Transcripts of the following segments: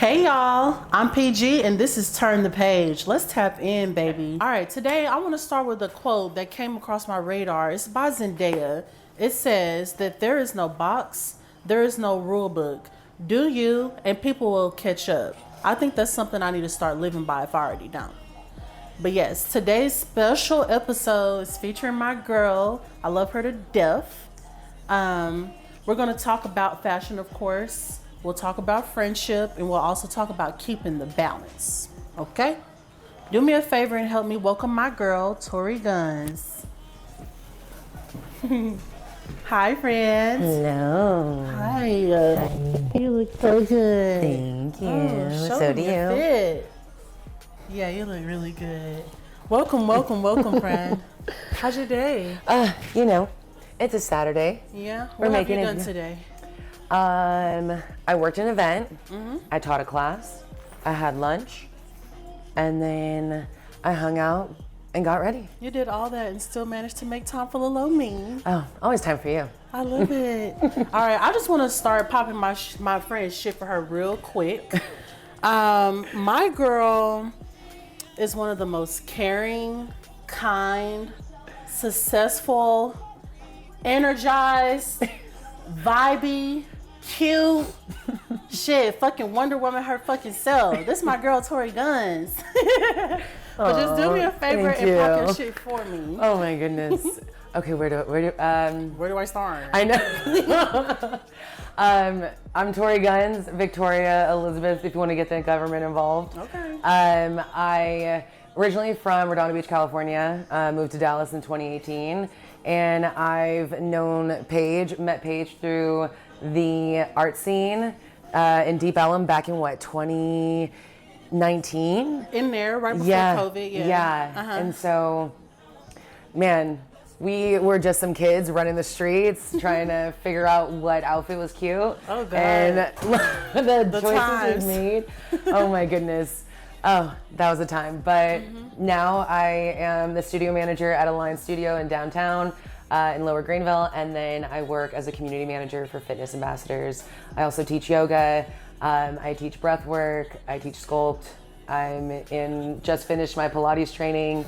Hey y'all, I'm PG and this is Turn the Page. Let's tap in, baby. All right, today I want to start with a quote that came across my radar. It's by Zendaya. It says that there is no box, there is no rule book. Do you, and people will catch up. I think that's something I need to start living by if I already don't. But yes, today's special episode is featuring my girl. I love her to death. We're going to talk about fashion, of course. We'll talk about friendship, and we'll also talk about keeping the balance. Okay? Do me a favor and help me welcome my girl, ToriGunz. Hi, friends. Hello. Hi. You look so good. Thank you. Oh, So do you. Fit. Yeah, you look really good. Welcome, friend. How's your day? It's a Saturday. Yeah? We're What have you making done it today? I worked an event. Mm-hmm. I taught a class. I had lunch. And then I hung out and got ready. You did all that and still managed to make time for little me. Oh, always time for you. I love it. All right, I just want to start popping my friend's shit for her real quick. My girl is one of the most caring, kind, successful, energized, vibey, cute, shit, fucking Wonder Woman her fucking self. This is my girl ToriGunz. But just do me a favor and pop your shit for me. Oh my goodness. Okay, where do I start? I know. I'm ToriGunz, Victoria Elizabeth, if you want to get the government involved. Okay. I originally from Redondo Beach, California, moved to Dallas in 2018, and I've met Paige through the art scene in Deep Ellum back in 2019? In there, right before COVID, yeah. Yeah, Uh-huh. And so, man, we were just some kids running the streets trying to figure out what outfit was cute. Oh, God. And the choices times. we made, oh my goodness. Oh, that was a time. But now I am the studio manager at a line studio in downtown in Lower Greenville. And then I work as a community manager for fitness ambassadors. I also teach yoga. I teach breath work. I teach sculpt. Just finished my Pilates training.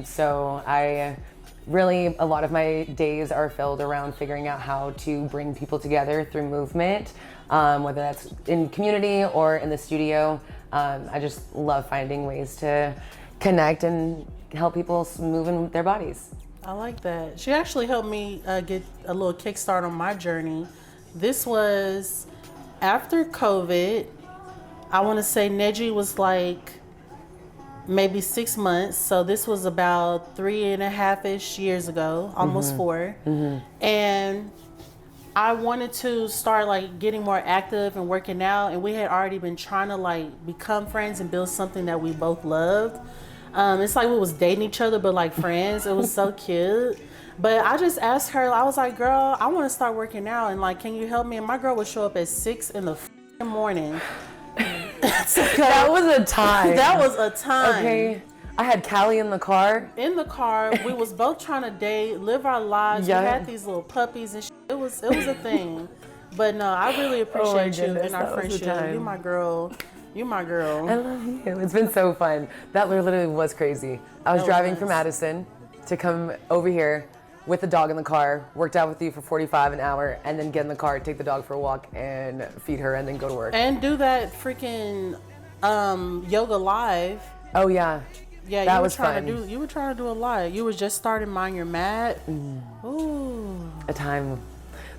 So a lot of my days are filled around figuring out how to bring people together through movement, whether that's in community or in the studio. I just love finding ways to connect and help people move in their bodies. I like that. She actually helped me get a little kickstart on my journey. This was after COVID. I want to say Neji was like maybe 6 months. So this was about 3.5-ish years ago, almost 4. And I wanted to start like getting more active and working out. And we had already been trying to like become friends and build something that we both loved. It's like we was dating each other, but like friends. It was so cute. But I just asked her, I was like, girl, I want to start working out. And like, can you help me? And my girl would show up at 6 in the morning. That was a time. That was a time. Okay. I had Callie in the car. In the car, we was both trying to date, live our lives. Yeah. We had these little puppies and shit. It was a thing. But no, I really appreciate you and our friendship. You my girl. You my girl. I love you. It's been so fun. That literally was crazy. I was driving from Madison to come over here with the dog in the car, worked out with you for 45 an hour, and then get in the car, take the dog for a walk, and feed her, and then go to work. And do that freaking yoga live. Oh yeah. Yeah, that was fun. You were trying to do a lot. You were just starting Mind Your Mat. Ooh. A time.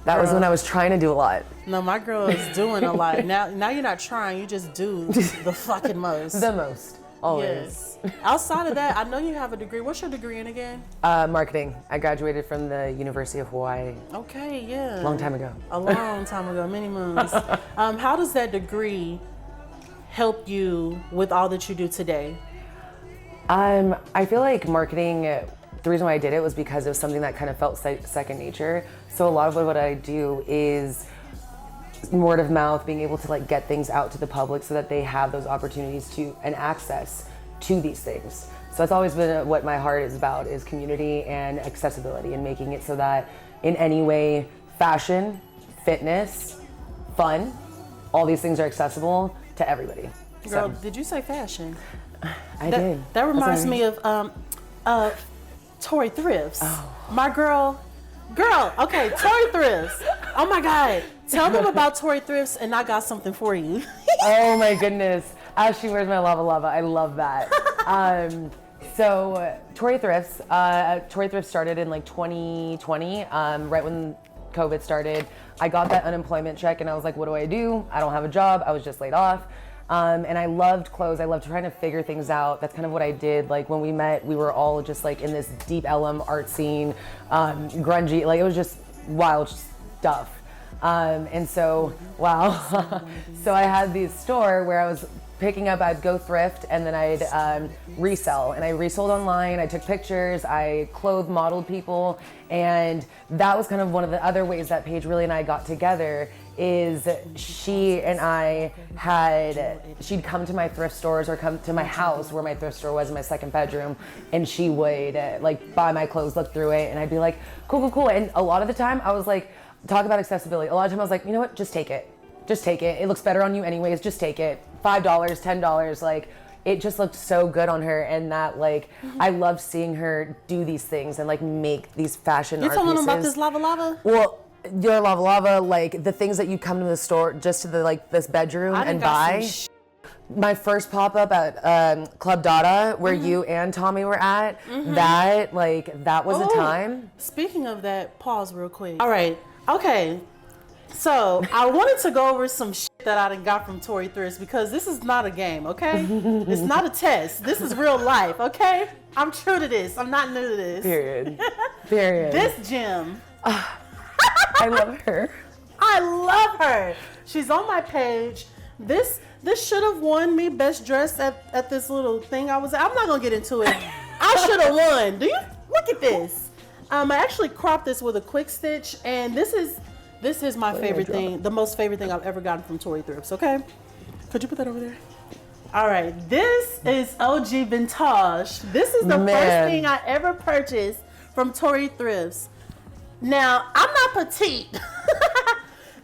That was when I was trying to do a lot. No, my girl is doing a lot. Now you're not trying, you just do the fucking most. The most. Always. Yes. Outside of that, I know you have a degree. What's your degree in again? Marketing. I graduated from the University of Hawaii. Okay, yeah. Long time ago. A long time ago, many moons. How does that degree help you with all that you do today? I feel like marketing, the reason why I did it was because it was something that kind of felt second nature. So a lot of what I do is word of mouth, being able to like get things out to the public so that they have those opportunities to and access to these things. So that's always been what my heart is about, is community and accessibility, and making it so that in any way, fashion, fitness, fun, all these things are accessible to everybody. Girl, did you say fashion? I did. That reminds me of Tori Thrifts. Oh. My girl, okay, Tori Thrifts. Oh my God. Tell them about Tori Thrifts and I got something for you. Oh my goodness. As she wears my lava lava. I love that. So Tori Thrifts started in like 2020, right when COVID started. I got that unemployment check and I was like, what do I do? I don't have a job. I was just laid off. And I loved clothes. I loved trying to figure things out. That's kind of what I did. Like when we met, we were all just like in this deep LM art scene, grungy, like it was just wild stuff. And so, wow. So I had this store where I was picking up, I'd go thrift and then I'd resell. And I resold online, I took pictures, I clothed, modeled people. And that was kind of one of the other ways that Paige really and I got together is she and I she'd come to my thrift stores or come to my house where my thrift store was in my second bedroom, and she would like buy my clothes, look through it, and I'd be like, cool. And a lot of the time I was like, talk about accessibility. A lot of time I was like, you know what, just take it. It looks better on you anyways, just take it. $5, $10, like it just looked so good on her, and that like I loved seeing her do these things and like make these fashion art pieces. You telling them about this lava? Well, your lava, like the things that you come to the store just to the like this bedroom and buy. My first pop-up at Club Dada, where you and Tommy were at, that was a time. Speaking of that, pause real quick. All right, okay. So I wanted to go over some shit that I done got from Tori Thrifts because this is not a game, okay? It's not a test. This is real life, okay? I'm true to this. I'm not new to this. Period. This gym. I love her. I love her. She's on my page. This should have won me best dress at this little thing I was at. I'm not gonna get into it. I should have won. Do you look at this? I actually cropped this with a quick stitch, and this is my favorite thing, the most favorite thing I've ever gotten from Tori Thrifts. Okay, could you put that over there? All right, this is OG vintage. This is the first thing I ever purchased from Tori Thrifts. Now, I'm not petite,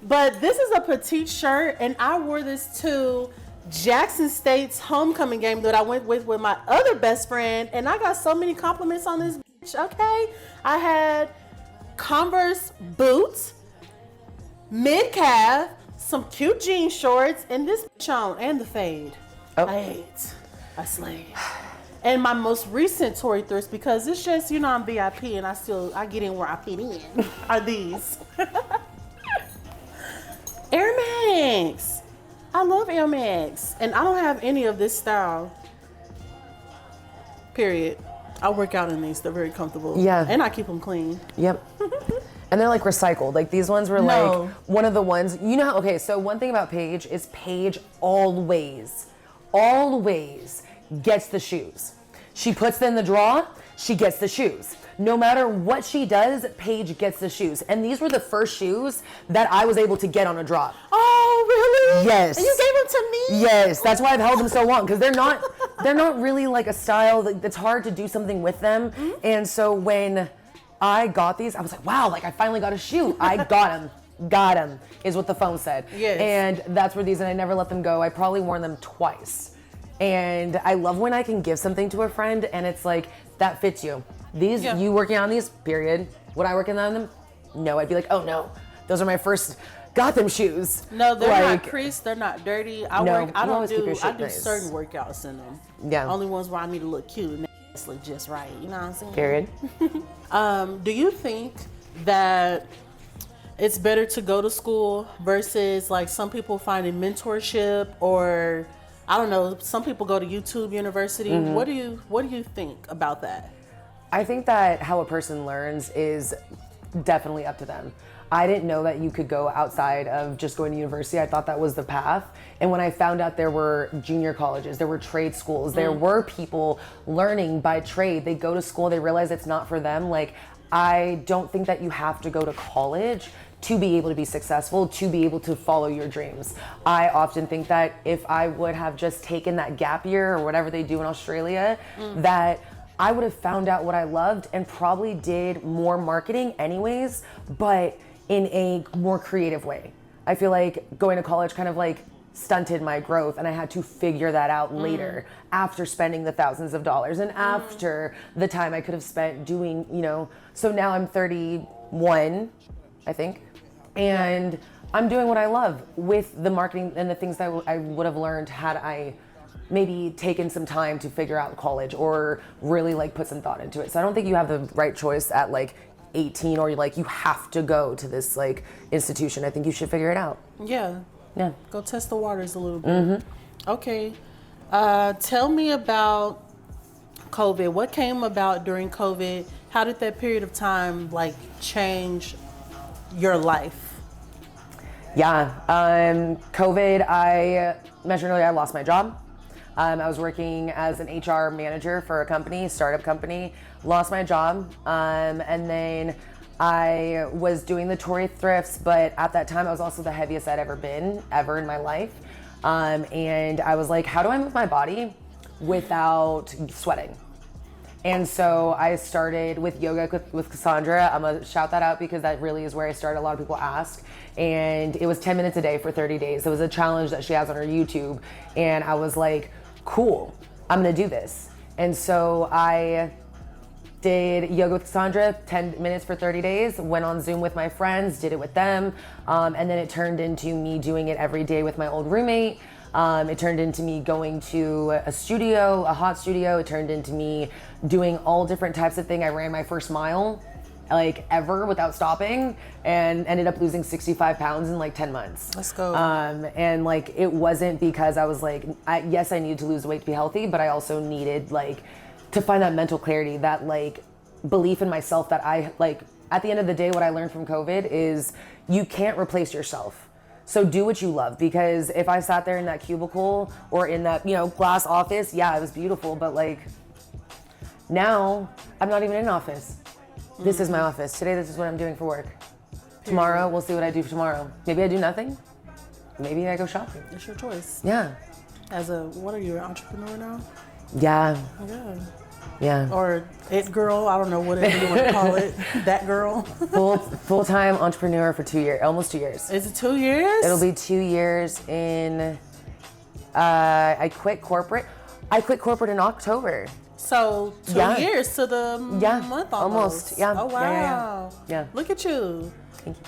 but this is a petite shirt, and I wore this to Jackson State's homecoming game that I went with my other best friend, and I got so many compliments on this bitch, okay? I had Converse boots, mid-calf, some cute jean shorts, and this bitch on, and the fade. Oh. I slayed. And my most recent Tori Thrifts, because it's just, you know, I'm VIP and I get in where I fit in, are these. Air Max. I love Air Max. And I don't have any of this style. Period. I work out in these. They're very comfortable. Yeah. And I keep them clean. Yep. And they're like recycled. Like these ones were like one of the ones, you know, okay, so one thing about Paige is Paige always gets the shoes. She puts them in the drawer, she gets the shoes. No matter what she does, Paige gets the shoes. And these were the first shoes that I was able to get on a drop. Oh, really? Yes. And you gave them to me? Yes, that's why I've held them so long, because they're not really like a style that's hard to do something with them. And so when I got these, I was like, wow, like I finally got a shoe. I got them, is what the phone said. Yes. And that's where these, and I never let them go. I probably worn them twice. And I love when I can give something to a friend and it's like, that fits you. These, you working on these, period. Would I work on them? No, I'd be like, oh no, those are my first Gotham shoes. No, they're not creased, they're not dirty. I do nice. certain workouts in them. Yeah. Only ones where I need to look cute and look just right, you know what I'm saying? Period. Do you think that it's better to go to school versus like some people finding mentorship, or I don't know, some people go to YouTube University. What do you think about that? I think that how a person learns is definitely up to them. I didn't know that you could go outside of just going to university. I thought that was the path. And when I found out there were junior colleges, there were trade schools, there were people learning by trade. They go to school, they realize it's not for them. Like, I don't think that you have to go to college to be able to be successful, to be able to follow your dreams. I often think that if I would have just taken that gap year or whatever they do in Australia, that I would have found out what I loved and probably did more marketing anyways, but in a more creative way. I feel like going to college kind of like stunted my growth, and I had to figure that out later after spending the thousands of dollars and after the time I could have spent doing, you know, so now I'm 31, I think, and I'm doing what I love with the marketing and the things that I would have learned had I maybe taken some time to figure out college or really like put some thought into it. So I don't think you have the right choice at like 18 or like you have to go to this like institution. I think you should figure it out. Yeah. Yeah. Go test the waters a little bit. Okay. Tell me about COVID. What came about during COVID? How did that period of time like change your life? Yeah. COVID, I mentioned earlier, I lost my job. I was working as an HR manager for a company, startup company, lost my job. And then I was doing the Tory thrifts, but at that time I was also the heaviest I'd ever been in my life. And I was like, how do I move my body without sweating? And so I started with yoga with Cassandra. I'm gonna shout that out because that really is where I started. A lot of people ask. And it was 10 minutes a day for 30 days. It was a challenge that she has on her YouTube. And I was like, cool, I'm gonna do this. And so I did yoga with Cassandra, 10 minutes for 30 days, went on Zoom with my friends, did it with them. And then it turned into me doing it every day with my old roommate. It turned into me going to a studio, a hot studio. It turned into me doing all different types of things. I ran my first mile like ever without stopping and ended up losing 65 pounds in like 10 months. Let's go. And like, it wasn't because I was like, yes, I needed to lose weight to be healthy, but I also needed like to find that mental clarity, that like belief in myself that I like, at the end of the day, what I learned from COVID is you can't replace yourself. So do what you love, because if I sat there in that cubicle or in that, you know, glass office, yeah, it was beautiful, but like now I'm not even in an office. This is my office. Today, this is what I'm doing for work. Tomorrow, we'll see what I do for tomorrow. Maybe I do nothing. Maybe I go shopping. It's your choice. Yeah. What are you, an entrepreneur now? Yeah. Yeah. Yeah. Or it girl, I don't know whatever you want to call it. That girl. Full-time entrepreneur for 2 years, almost 2 years. Is it 2 years? It'll be 2 years in, I quit corporate. I quit corporate in October. So 2 years to the month almost. Yeah. Oh, wow. Yeah. Look at you. Thank you.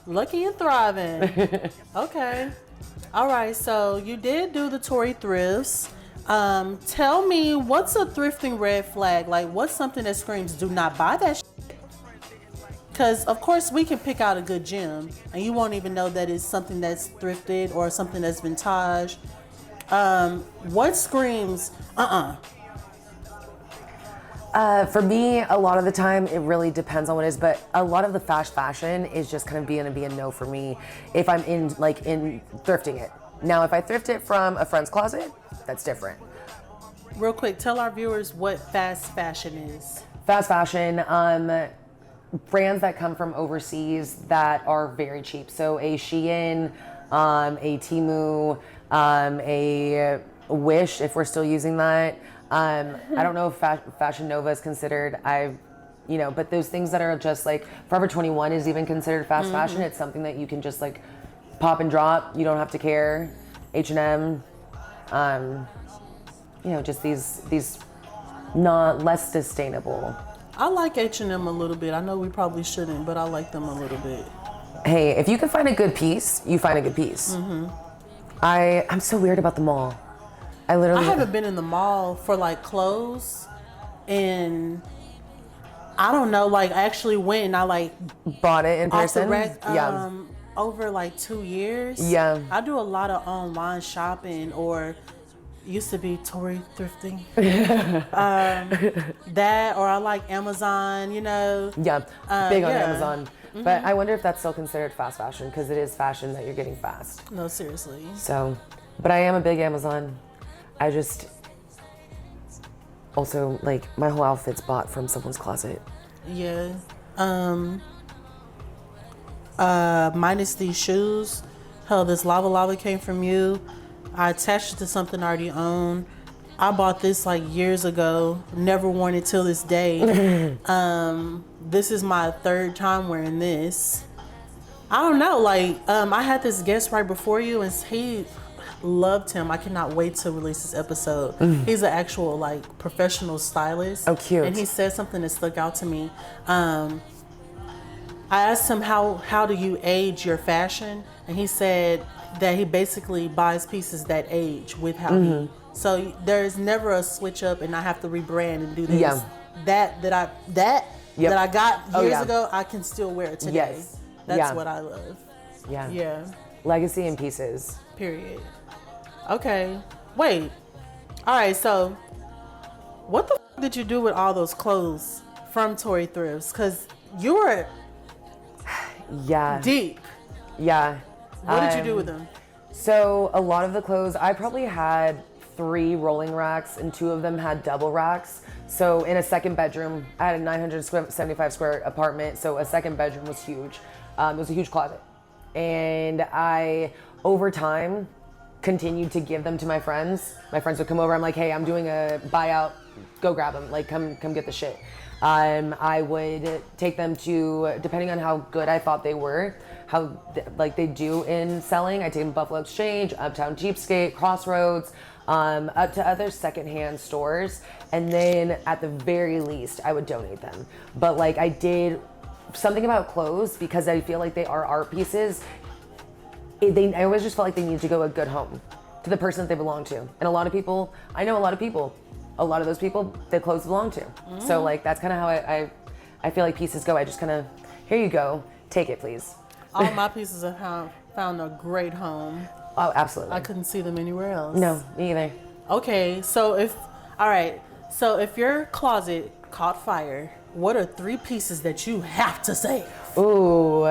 Lucky and thriving. Okay. All right. So you did do the Tory thrifts. Tell me, what's a thrifting red flag? Like, what's something that screams, do not buy that shit? Because, of course, we can pick out a good gem, and you won't even know that it's something that's thrifted or something that's vintage. What screams, For me, a lot of the time, it really depends on what it is, but a lot of the fast fashion is just kind of gonna be a no for me if I'm in thrifting it. Now, if I thrift it from a friend's closet, that's different. Real quick, tell our viewers what fast fashion is. Fast fashion, brands that come from overseas that are very cheap. So a Shein, a Temu, a Wish, if we're still using that. I don't know if Fashion Nova is considered, but those things that are just like, Forever 21 is even considered fast fashion. It's something that you can just like pop and drop. You don't have to care. H&M, just these less sustainable. I like H&M a little bit. I know we probably shouldn't, but I like them a little bit. Hey, if you can find a good piece, you find a good piece. I'm so weird about the mall. I haven't been in the mall for like clothes, and I don't know, like I actually went and I like bought it in person. Over like 2 years. Yeah. I do a lot of online shopping, or used to be Tory thrifting. That, or I like Amazon, Yeah, big on Amazon. But I wonder if that's still considered fast fashion, because it is fashion that you're getting fast. No, seriously. So, but I am a big Amazon. I just also like my whole outfit's bought from someone's closet. Yeah. Minus these shoes. Hell, this lava came from you. I attached it to something I already own. I bought this like years ago. Never worn it till this day. This is my third time wearing this. I don't know. Like, I had this guest right before you, and he loved him. I cannot wait to release this episode. He's an actual like professional stylist. Oh, cute. And he said something that stuck out to me. I asked him how do you age your fashion, and he said that he basically buys pieces that age with how he. So there's never a switch up, and I have to rebrand and do this. Yeah. That I got years ago, I can still wear it today. Yes. That's what I love. Yeah. Yeah. Legacy in pieces. Period. Okay. Wait. All right. So, what the did you do with all those clothes from Tori Thrifts? Because you were deep. Yeah. What did you do with them? So a lot of the clothes, I probably had 3 rolling racks, and 2 of them had double racks. So in a second bedroom, I had a 975 square apartment. So a second bedroom was huge. It was a huge closet. And I, over time, continued to give them to my friends. My friends would come over. I'm like, hey, I'm doing a buyout. Go grab them. Like, come get the shit. I would take them to, depending on how good I thought they were, how like they do in selling. I take them to Buffalo Exchange, Uptown Cheapskate, Crossroads, up to other secondhand stores. And then at the very least, I would donate them. But like I did something about clothes, because I feel like they are art pieces. I always just felt like they needed to go a good home to the person that they belong to. And a lot of people, I know a lot of those people, the clothes belong to. So like, that's kind of how I feel like pieces go. I just kind of, here you go, take it, please. All my pieces have found a great home. Oh, absolutely. I couldn't see them anywhere else. No, me either. Okay, so if your closet caught fire, what are 3 pieces that you have to save? Ooh.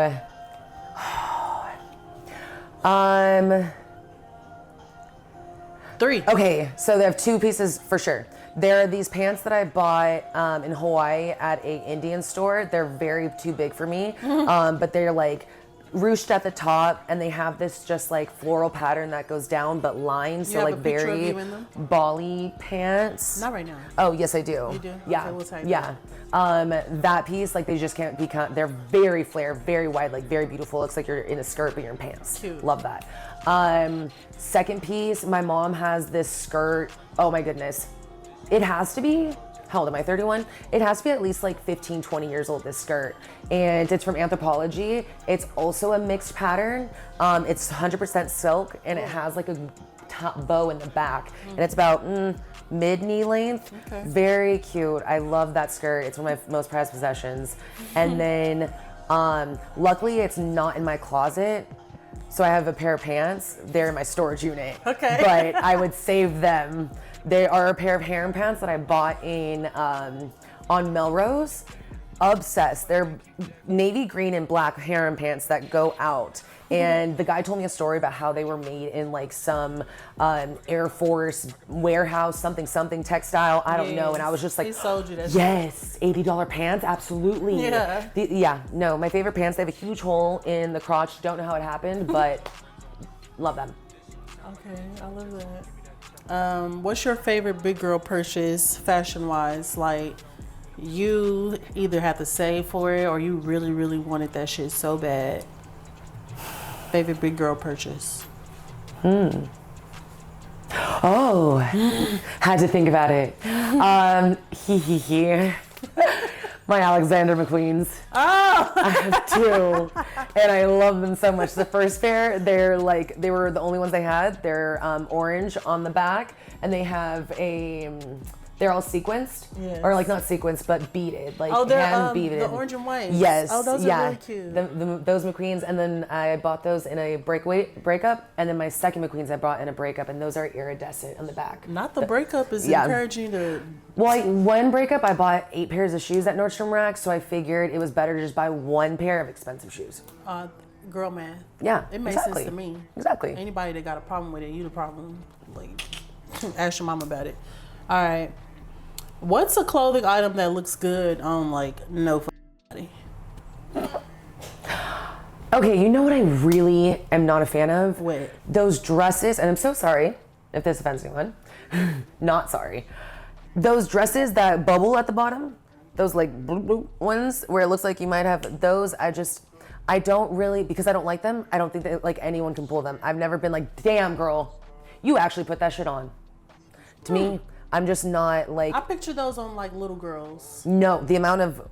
3. Okay, so they have 2 pieces for sure. There are these pants that I bought in Hawaii at a Indian store. They're very too big for me, but they're like ruched at the top, and they have this just like floral pattern that goes down but lined, so like very bally pants. Not right now. Oh yes, I do. You do? Yeah. Okay, yeah. That piece, like they just can't be. They're very flare, very wide, like very beautiful. Looks like you're in a skirt but you're in pants. Cute. Love that. Second piece, my mom has this skirt. Oh my goodness. It has to be, how old am I, 31? It has to be at least like 15, 20 years old, this skirt. And it's from Anthropologie. It's also a mixed pattern. It's 100% silk, and it has like a top bow in the back. And it's about mid-knee length. Okay. Very cute. I love that skirt. It's one of my most prized possessions. And then luckily it's not in my closet. So I have a pair of pants. They're in my storage unit. Okay. But I would save them. They are a pair of harem pants that I bought in on Melrose. Obsessed. They're navy green and black harem pants that go out. And the guy told me a story about how they were made in like some Air Force warehouse, something textile. I don't know. And I was just like, he sold you that. Yes, $80 pants, absolutely. Yeah. No, my favorite pants. They have a huge hole in the crotch. Don't know how it happened, but love them. Okay, I love that. What's your favorite big girl purchase fashion-wise? Like, you either had to save for it or you really, really wanted that shit so bad. Favorite big girl purchase? Oh, had to think about it. My Alexander McQueens. Oh! I have 2, and I love them so much. The first pair, they were the only ones they had. They're orange on the back, and they have they're all sequenced, or like not sequenced, but beaded, like hand beaded. The orange and white. Yes. Oh, those are really cute. Those McQueens, and then I bought those in a breakup, and then my second McQueens I bought in a breakup, and those are iridescent on the back. Not the breakup is encouraging to. Well, one breakup, I bought 8 pairs of shoes at Nordstrom Rack, so I figured it was better to just buy 1 pair of expensive shoes. Girl math. Yeah, It makes sense to me. Exactly. Anybody that got a problem with it, you the problem. Like, ask your mom about it. All right. What's a clothing item that looks good on like nobody? Okay, you know what I really am not a fan of? What? Those dresses, and I'm so sorry if this offends anyone. Not sorry. Those dresses that bubble at the bottom, those like bloop, bloop ones where it looks like you might have those, I don't really, because I don't like them, I don't think that like anyone can pull them. I've never been like, damn girl, you actually put that shit on. To me, I'm just not like. I picture those on like little girls. No, the amount of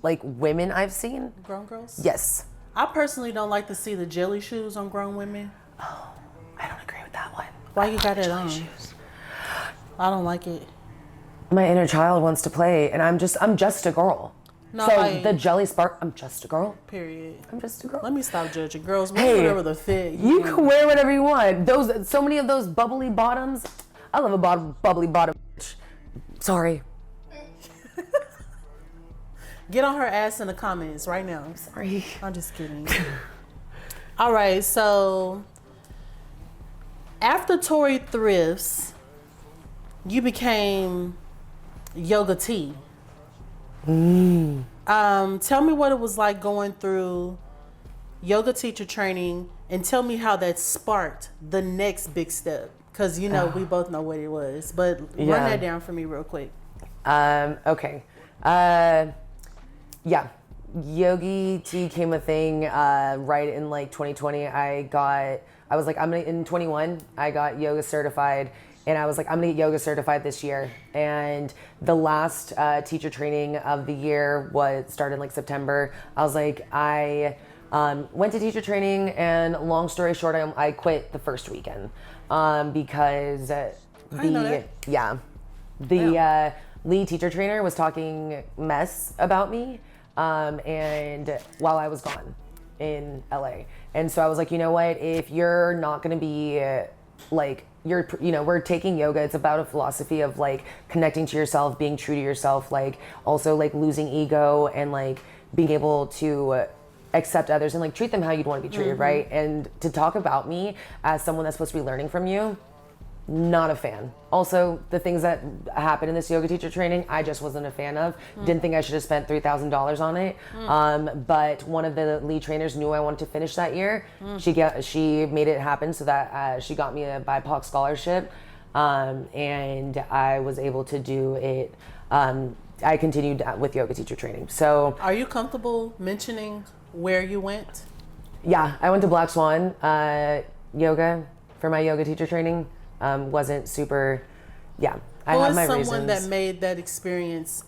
like women I've seen. Grown girls? Yes. I personally don't like to see the jelly shoes on grown women. Oh, I don't agree with that one. Why you got it on? Shoes. I don't like it. My inner child wants to play, and I'm just a girl. No, so the jelly spark, I'm just a girl. Period. I'm just a girl. Let me stop judging girls. Whatever the fit. You can wear whatever you want. So many of those bubbly bottoms. I love a bubbly bottom. Sorry. Get on her ass in the comments right now. Sorry. I'm just kidding. All right, so after Tori Thrifts, you became Yoga T. Tell me what it was like going through yoga teacher training, and tell me how that sparked the next big step. Because, you know, we both know what it was. But run that down for me real quick. Okay. Yeah. Yogi tea came a thing right in like 2020. In 21, I got yoga certified. And I was like, I'm gonna get yoga certified this year. And the last teacher training of the year started like September. I was like, I went to teacher training, and long story short, I quit the first weekend because the lead teacher trainer was talking mess about me, and while I was gone in LA. And so I was like, you know what? If you're not gonna be like, we're taking yoga. It's about a philosophy of like connecting to yourself, being true to yourself, like also like losing ego and like being able to accept others and like treat them how you'd want to be treated, right? And to talk about me as someone that's supposed to be learning from you, not a fan. Also, the things that happened in this yoga teacher training, I just wasn't a fan of. Didn't think I should have spent $3,000 on it. But one of the lead trainers knew I wanted to finish that year. She made it happen so that she got me a BIPOC scholarship, and I was able to do it. I continued with yoga teacher training. So, are you comfortable mentioning where you went? Yeah, I went to Black Swan yoga for my yoga teacher training. Wasn't super, I have my reasons. Who is someone that made that experience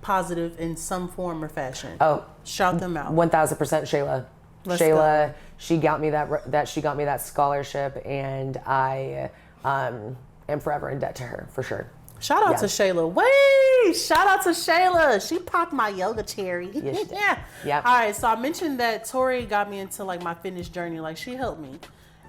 positive in some form or fashion? Oh, shout them out. 1000% Shayla. Shayla, she got me that scholarship, and I am forever in debt to her for sure. Shout out to Shayla. Wait, shout out to Shayla. She popped my yoga cherry. Yeah. All right, so I mentioned that Tori got me into like my fitness journey. Like, she helped me.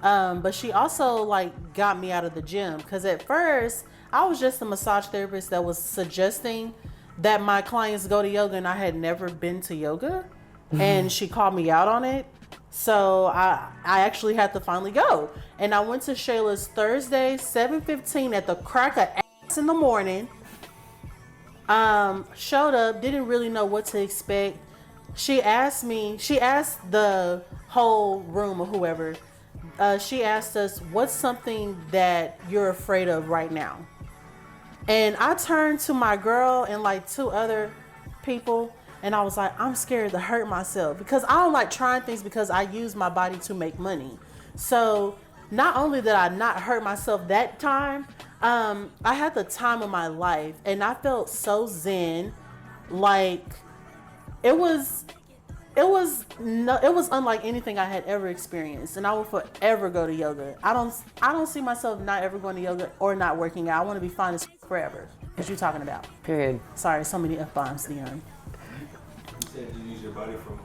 But she also like got me out of the gym, because at first I was just a massage therapist that was suggesting that my clients go to yoga, and I had never been to yoga, and she called me out on it. So I actually had to finally go, and I went to Shayla's Thursday 7:15 at the crack of ass in the morning. Showed up, didn't really know what to expect. She asked the whole room or whoever. She asked us, what's something that you're afraid of right now? And I turned to my girl and like two other people, and I was like, I'm scared to hurt myself, because I don't like trying things, because I use my body to make money. So not only did I not hurt myself that time, I had the time of my life, and I felt so zen. Like it was unlike anything I had ever experienced, and I will forever go to yoga. I don't see myself not ever going to yoga or not working out. I want to be fine as forever. What you talking about? Period. Sorry, so many F-bombs, Dion. You said you use your body from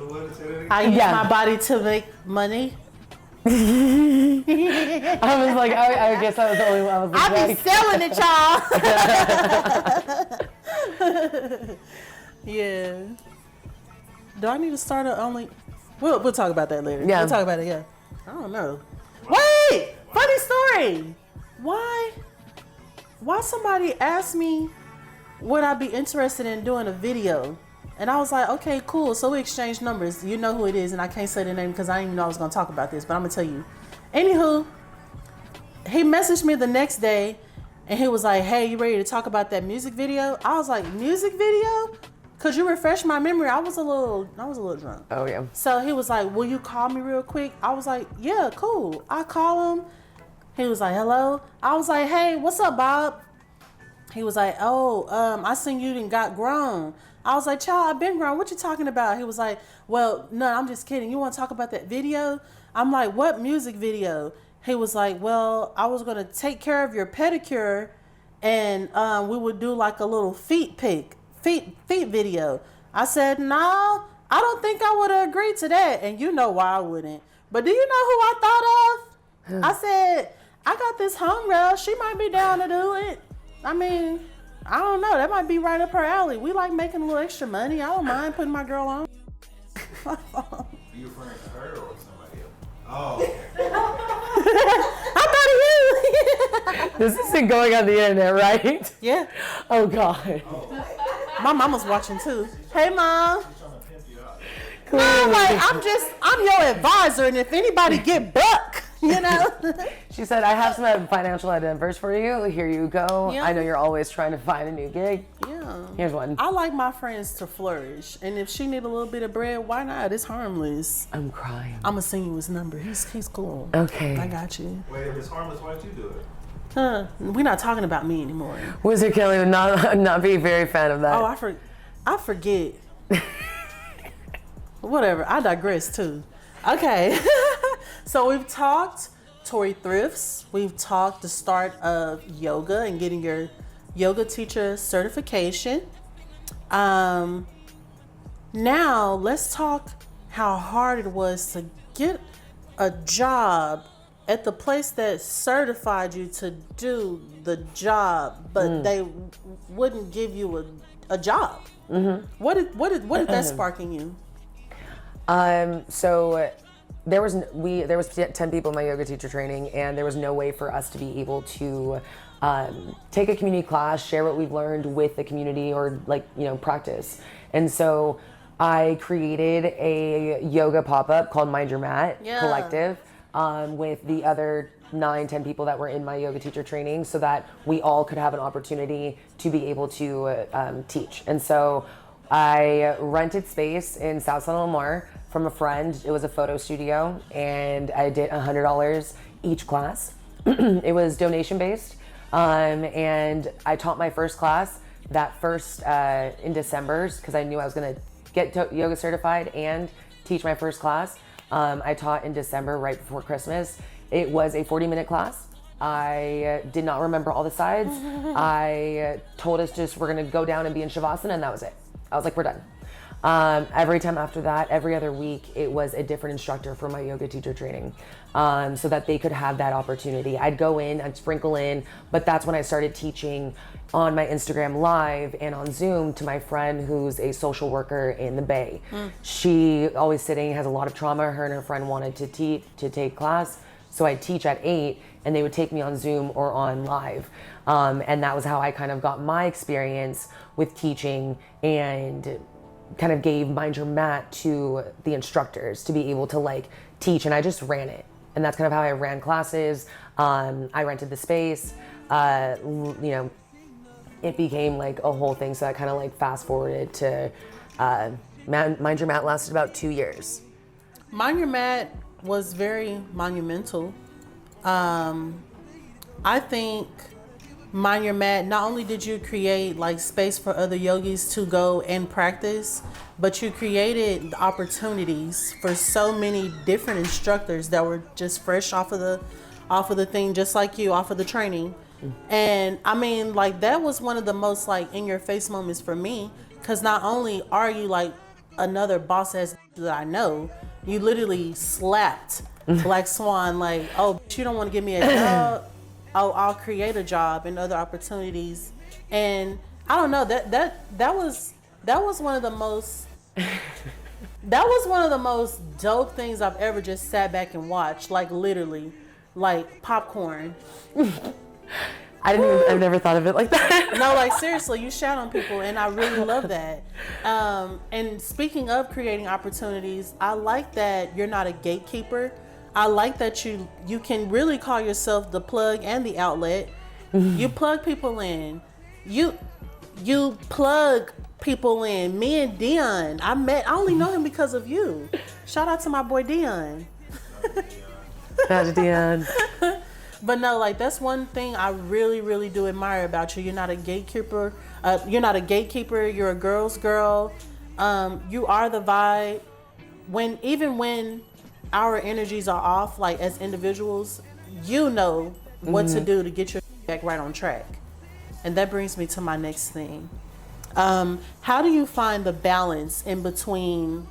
what? I use my body to make money. I was like, I guess I was the only one. I was like, I be selling it, y'all. Yeah. Do I need to start a only? We'll talk about that later. Yeah. We'll talk about it. Yeah. I don't know. Wait, funny story. Why somebody asked me would I be interested in doing a video, and I was like, okay, cool. So we exchanged numbers. You know who it is, and I can't say the name because I didn't even know I was gonna talk about this, but I'm gonna tell you. Anywho, he messaged me the next day, and he was like, hey, you ready to talk about that music video? I was like, music video? could you refresh my memory? I was a little drunk. Oh yeah. So he was like, will you call me real quick? I was like, yeah, cool. I call him. He was like, hello. I was like, hey, what's up, Bob? He was like, I seen you and got grown. I was like, child, I've been grown. What you talking about? He was like, well, no, I'm just kidding. You want to talk about that video? I'm like, what music video? He was like, well, I was going to take care of your pedicure and we would do like a little feet video. I said, no, I don't think I would have agreed to that. And you know why I wouldn't. But do you know who I thought of? I said, I got this homegirl. She might be down to do it. I mean, I don't know. That might be right up her alley. We like making a little extra money. I don't mind putting my girl on. You referring to her or somebody else? Oh, okay. I thought of you. This isn't going on the internet, right? Yeah. Oh God. My mama's watching too. Hey, Mom. She's trying to pimp you out. No, like, I'm your advisor, and if anybody get buck, you know. She said, I have some financial advice for you. Here you go. Yeah. I know you're always trying to find a new gig. Yeah. Here's one. I like my friends to flourish, and if she need a little bit of bread, why not? It's harmless. I'm crying. I'm gonna send you his number. He's cool. Okay. I got you. Wait, if it's harmless, why'd you do it? We're not talking about me anymore. Wizard Kelly would not be a very fan of that. Oh, I forget. Whatever. I digress too. Okay. So we've talked Tori thrifts. We've talked the start of yoga and getting your yoga teacher certification. Now let's talk how hard it was to get a job at the place that certified you to do the job, but they wouldn't give you a job. Mm-hmm. What did that spark in you? So there was 10 people in my yoga teacher training, and there was no way for us to be able to take a community class, share what we've learned with the community, or practice. And so I created a yoga pop-up called Mind Your Mat Collective with the other 9-10 people that were in my yoga teacher training, so that we all could have an opportunity to be able to teach. And so I rented space in South San Omar from a friend. It was a photo studio, and I did $100 each class. It was donation based, and I taught my first class in December, because I knew I was going to get yoga certified and teach my first class. I taught in December, right before Christmas. It was a 40-minute class. I did not remember all the sides. I told us we're going to go down and be in Shavasana, and that was it. I was like, we're done. Every time after that, every other week, it was a different instructor for my yoga teacher training, so that they could have that opportunity. I'd go in, I'd sprinkle in, but that's when I started teaching on my Instagram Live and on Zoom to my friend who's a social worker in the Bay. She always sitting, has a lot of trauma. Her and her friend wanted to take class, so I'd teach at 8, and they would take me on Zoom or on Live. And that was how I kind of got my experience with teaching, and kind of gave Mind Your Mat to the instructors to be able to teach, and I just ran it. And that's kind of how I ran classes. I rented the space. It became a whole thing, so I kind of fast forwarded to Mind Your Mat lasted about 2 years. Mind Your Mat was very monumental. I think Mind Your Mat, not only did you create space for other yogis to go and practice, but you created opportunities for so many different instructors that were just fresh off of the thing, just like you, off of the training. And I mean, that was one of the most in your face moments for me, because not only are you another boss ass that I know, you literally slapped Black Swan, oh, you don't want to give me a job. I'll create a job and other opportunities. And I don't know, that was one of the most dope things I've ever just sat back and watched, literally, popcorn. I've never thought of it like that. No, seriously, you shout on people, and I really love that. And speaking of creating opportunities, I like that you're not a gatekeeper. I like that you can really call yourself the plug and the outlet. You plug people in. You plug people in. Me and Dion. I only know him because of you. Shout out to my boy Dion. Shout out to Dion. But no, like that's one thing I really, really do admire about you. You're not a gatekeeper. You're not a gatekeeper. You're a girl's girl. You are the vibe. Even when our energies are off, like as individuals, you know what to do to get your back right on track. And that brings me to my next thing. How do you find the balance in between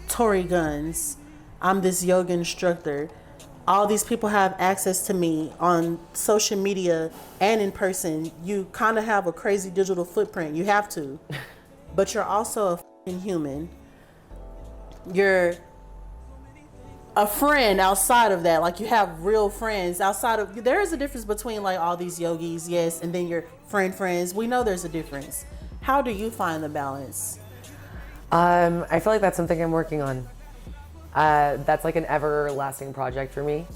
ToriGunz? I'm this yoga instructor. All these people have access to me on social media and in person. You kind of have a crazy digital footprint. You have to. But you're also a fucking human. You're a friend outside of that. Like you have real friends outside of, there is a difference between like all these yogis, yes, and then your friends. We know there's a difference. How do you find the balance? I feel like that's something I'm working on. That's like an everlasting project for me.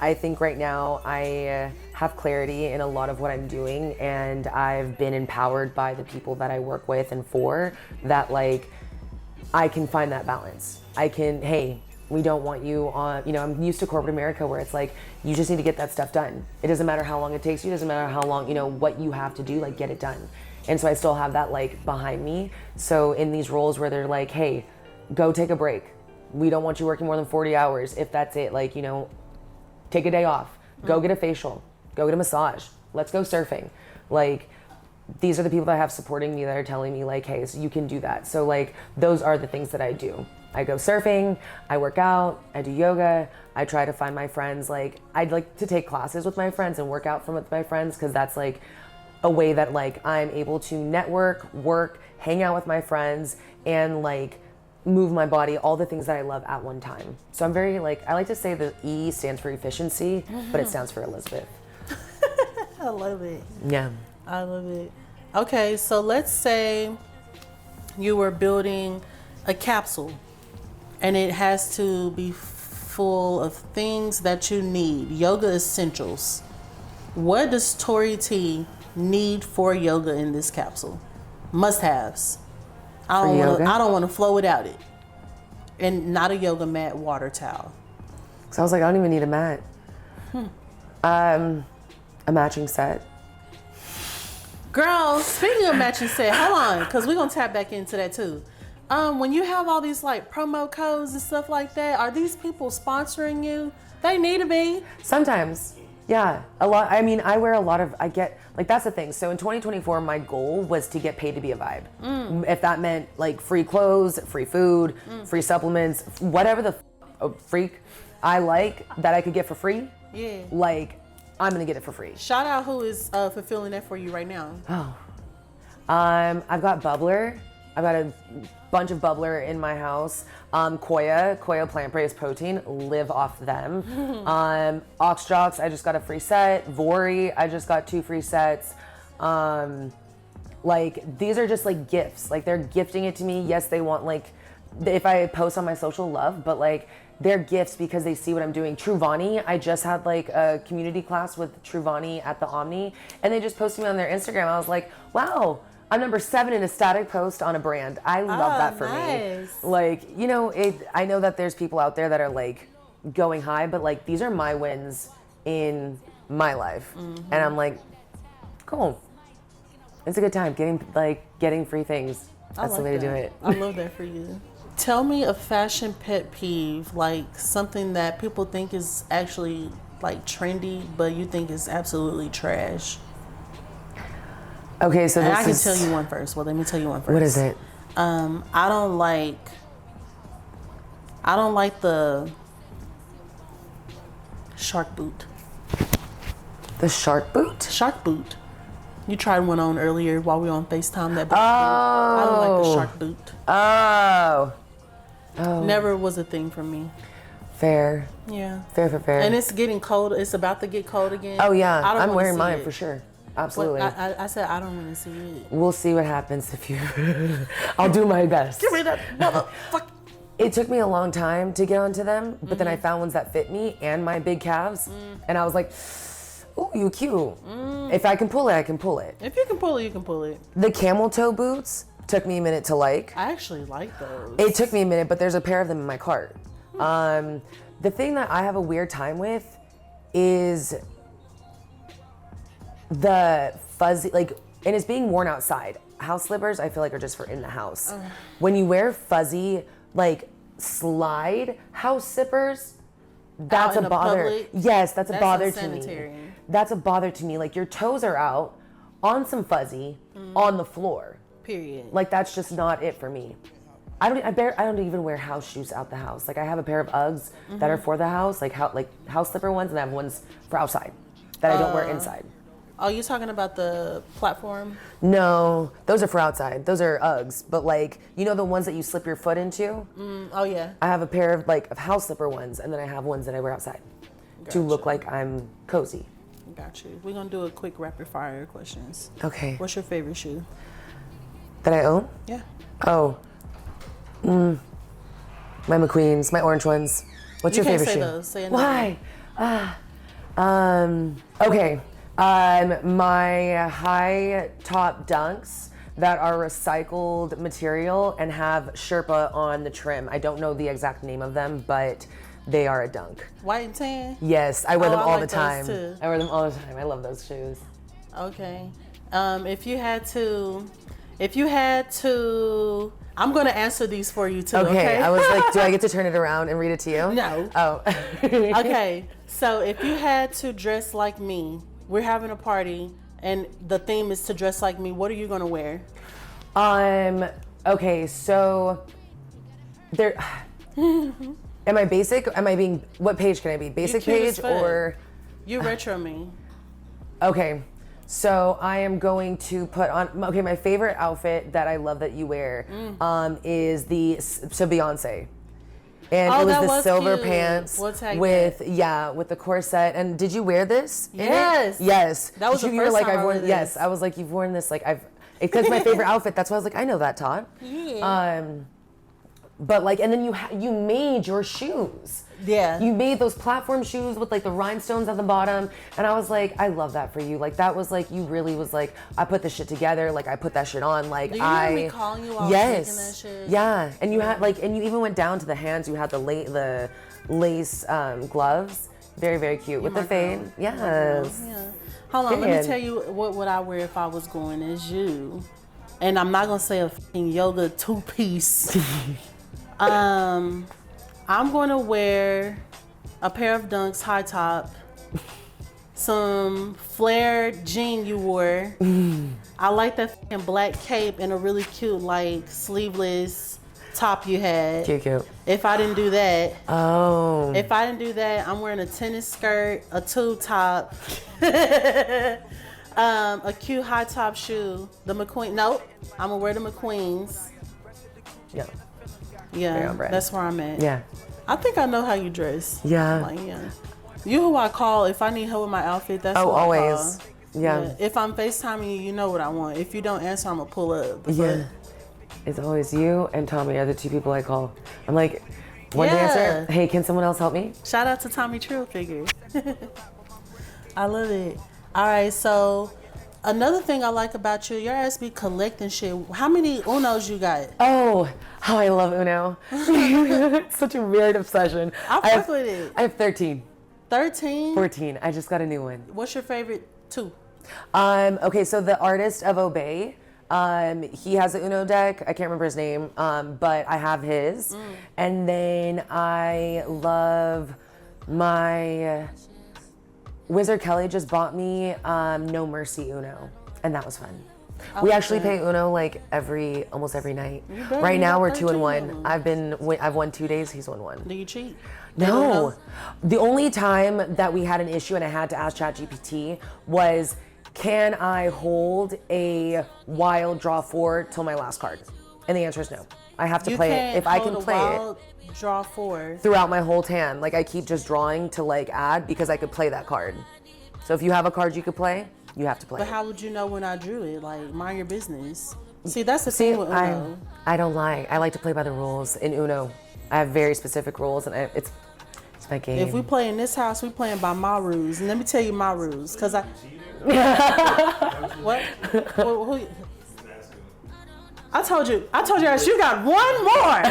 I think right now I have clarity in a lot of what I'm doing, and I've been empowered by the people that I work with and for that, like, I can find that balance. Hey, we don't want you on, I'm used to corporate America where it's like, you just need to get that stuff done. It doesn't matter how long it takes you, it doesn't matter how long, what you have to do, like get it done. And so I still have that like behind me. So in these roles where they're like, hey, go take a break. We don't want you working more than 40 hours. If that's it, like, take a day off, go get a facial, go get a massage, let's go surfing. Like, these are the people that I have supporting me that are telling me like, hey, so you can do that. So like, those are the things that I do. I go surfing, I work out, I do yoga, I try to find my friends. Like, I'd like to take classes with my friends and work out with my friends, because that's like a way that like I'm able to network, work, hang out with my friends, and like move my body, all the things that I love at one time. So I'm very like, I like to say the E stands for efficiency, but it stands for Elizabeth. I love it. Yeah. I love it. Okay, so let's say you were building a capsule and it has to be full of things that you need, yoga essentials. What does Tori T need for yoga in this capsule? Must-haves. I don't want to flow without it. And not a yoga mat, water towel. So I was like, I don't even need a mat. A matching set. Girl, speaking of matching set, hold on, because we're going to tap back into that too. When you have all these like promo codes and stuff like that, are these people sponsoring you? They need to be. Sometimes. Yeah, a lot. I mean, I get, like, that's the thing. So in 2024, my goal was to get paid to be a vibe. If that meant like free clothes, free food, free supplements, whatever the freak I like that I could get for free. Yeah. Like, I'm gonna get it for free. Shout out who is fulfilling that for you right now. Oh. I've got Bubbler. I've got a bunch of Bubbler in my house. Koya plant-based protein, live off them. Oxjox, I just got a free set. Vori, I just got 2 free sets. Like, these are just like gifts. Like, they're gifting it to me. Yes, they want, like, if I post on my social, love, but like, they're gifts because they see what I'm doing. Truvani, I just had like a community class with Truvani at the Omni, and they just posted me on their Instagram. I was like, wow, I'm number 7 in a static post on a brand. I love that for me. Like, I know that there's people out there that are like going high, but like, these are my wins in my life. And I'm like, cool. It's a good time getting free things. That's the way to do it. I love that for you. Tell me a fashion pet peeve, like something that people think is actually like trendy, but you think is absolutely trash. Okay, so I can tell you one first. Well, let me tell you one first. What is it? I don't like the shark boot. The shark boot? Shark boot. You tried one on earlier while we were on FaceTime. That boot. I don't like the shark boot. Oh. Never was a thing for me. Fair. Yeah. Fair. And it's getting cold. It's about to get cold again. Oh yeah, I'm wearing mine for sure. Absolutely. I said I don't want to see it. We'll see what happens if you. I'll do my best. Give me that motherfucker. It took me a long time to get onto them, but then I found ones that fit me and my big calves, and I was like, Ooh, you cute. If I can pull it, I can pull it. If you can pull it, you can pull it. The camel toe boots took me a minute to like. I actually like those. It took me a minute, but there's a pair of them in my cart. The thing that I have a weird time with is the fuzzy, like, and it's being worn outside. House slippers, I feel like, are just for in the house. When you wear fuzzy, like, slide house slippers, that's a bother. Public, yes, that's a bother to unsanitary. me. That's a bother to me. Like, your toes are out on some fuzzy on the floor. Period. Like, that's just not it for me. I don't even wear house shoes out the house. Like, I have a pair of Uggs that are for the house, like house slipper ones, and I have ones for outside that I don't wear inside. Oh, you talking about the platform? No, those are for outside. Those are Uggs, but like, you know the ones that you slip your foot into? Oh yeah. I have a pair of like of house slipper ones, and then I have ones that I wear outside to look like I'm cozy. Got you. We're gonna do a quick rapid fire questions. Okay. What's your favorite shoe? That I own? Yeah. Oh. My McQueens, my orange ones. What's your favorite shoe? Those. Say another. Why? Okay. My high top dunks that are recycled material and have Sherpa on the trim. I don't know the exact name of them, but they are a dunk. White and tan? Yes, I wear them all like the time. those too. I wear them all the time. I love those shoes. Okay. If you had to, I'm gonna answer these for you too. Okay. I was like, do I get to turn it around and read it to you? No. Oh. Okay. So if you had to dress like me, we're having a party and the theme is to dress like me, what are you gonna wear? Okay, so there. Am I basic? Am I being, what page can I be? Basic page or? You retro me. Okay, so I am going to put on, okay, my favorite outfit that I love that you wear is so Beyonce. And it was the silver cute. pants with the corset. And did you wear this? Yes. Yes. That was the you were first like, time I wore worn, this. Yes, I was like, you've worn this, like because my favorite outfit. That's why I was like, I know that, Todd. Yeah. But like, and then you made your shoes. Yeah. You made those platform shoes with like the rhinestones at the bottom. And I was like, I love that for you. Like that was like, you really was like, I put this shit together. Like I put that shit on. Like Do you remember me calling you while I was making that shit? Yeah. And you had like, and you even went down to the hands. You had the lace gloves. Very, very cute with the fade. Yes. Yeah. Hold on, let me tell you what would I wear if I was going as you. And I'm not gonna say a fucking yoga two-piece. I'm going to wear a pair of Dunks high top, some flared jean you wore. I like that fucking black cape and a really cute like sleeveless top you had. Cute. If I didn't do that, if I didn't do that, I'm wearing a tennis skirt, a tube top, a cute high top shoe, the McQueen. Nope, I'm gonna wear the McQueens. Yeah, that's where I'm at. Yeah. I think I know how you dress. Yeah. Like, yeah. You who I call if I need help with my outfit. That's who always. I call. Yeah. If I'm FaceTiming you, you know what I want. If you don't answer, I'm gonna pull up. Yeah. It's always you and Tommy are the two people I call. I'm like, one answer. Hey, can someone else help me? Shout out to Tommy Trill Figure. I love it. All right, so another thing I like about you, your ass be collecting shit. How many Unos you got? Oh, how I love Uno. It's such a weird obsession. I fuck with it. I have 13. 13? 14. I just got a new one. What's your favorite two? Okay, so the artist of Obey, he has an Uno deck. I can't remember his name, but I have his. And then I love my Wizard Kelly just bought me No Mercy Uno, and that was fun. We actually play Uno like almost every night. Right now we're 2-1. I've won 2 days. He's won 1. Do you cheat? No. The only time that we had an issue and I had to ask ChatGPT was, can I hold a wild draw 4 till my last card? And the answer is no. I have to play it. If I can play it draw 4 throughout my whole hand, like I keep just drawing to like add because I could play that card. So if you have a card you could play, you have to play. But how would you know when I drew it? Like, mind your business. See, that's the thing with Uno. I don't lie. I like to play by the rules in Uno. I have very specific rules, and it's that game. If we play in this house, we playing by my rules. And let me tell you my rules, cause I. What? Who? I told you guys, you got one more.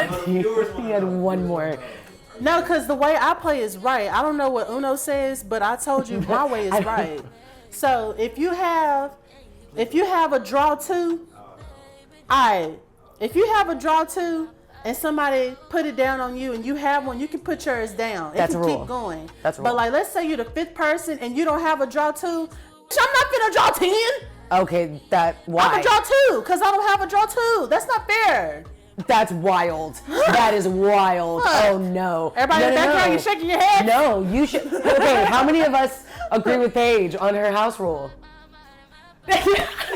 He had one more. No, cause the way I play is right. I don't know what Uno says, but I told you my way is right. So if you have a draw two, if you have a draw two and somebody put it down on you and you have one, you can put yours down. That's a rule. Keep going. That's a But rule. like, let's say you're the fifth person and you don't have a draw two. I'm not gonna draw 10. Okay, why? I'm gonna draw 2 because I don't have a draw 2. That's not fair. That's wild. That is wild. Oh no. Everybody in the background, you're shaking your head. No, you should. Okay, how many of us agree with Paige on her house rule?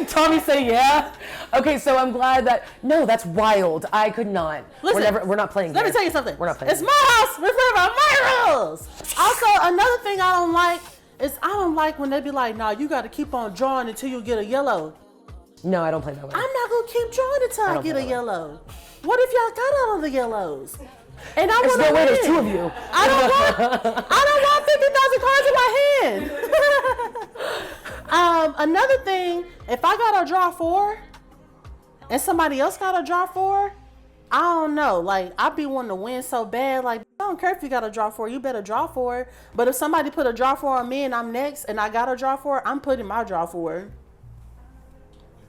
Tommy said yeah. Okay, so I'm glad that. No, that's wild. I could not. Listen, we're not playing. Let me here. tell you something. We're not playing. It's my house. We're playing by my rules. Also, another thing I don't like is I don't like when they be like, nah, you got to keep on drawing until you get a yellow. No, I don't play that way. I'm not going to keep drawing until I get a yellow. What if y'all got all of the yellows? And I want to win. There's 2 of you. I don't want 50,000 cards in my hand. Another thing, if I got a draw 4 and somebody else got a draw 4, I don't know. Like, I be wanting to win so bad. Like, I don't care if you got a draw 4. You better draw 4. But if somebody put a draw 4 on me and I'm next and I got a draw 4, I'm putting my draw 4. Is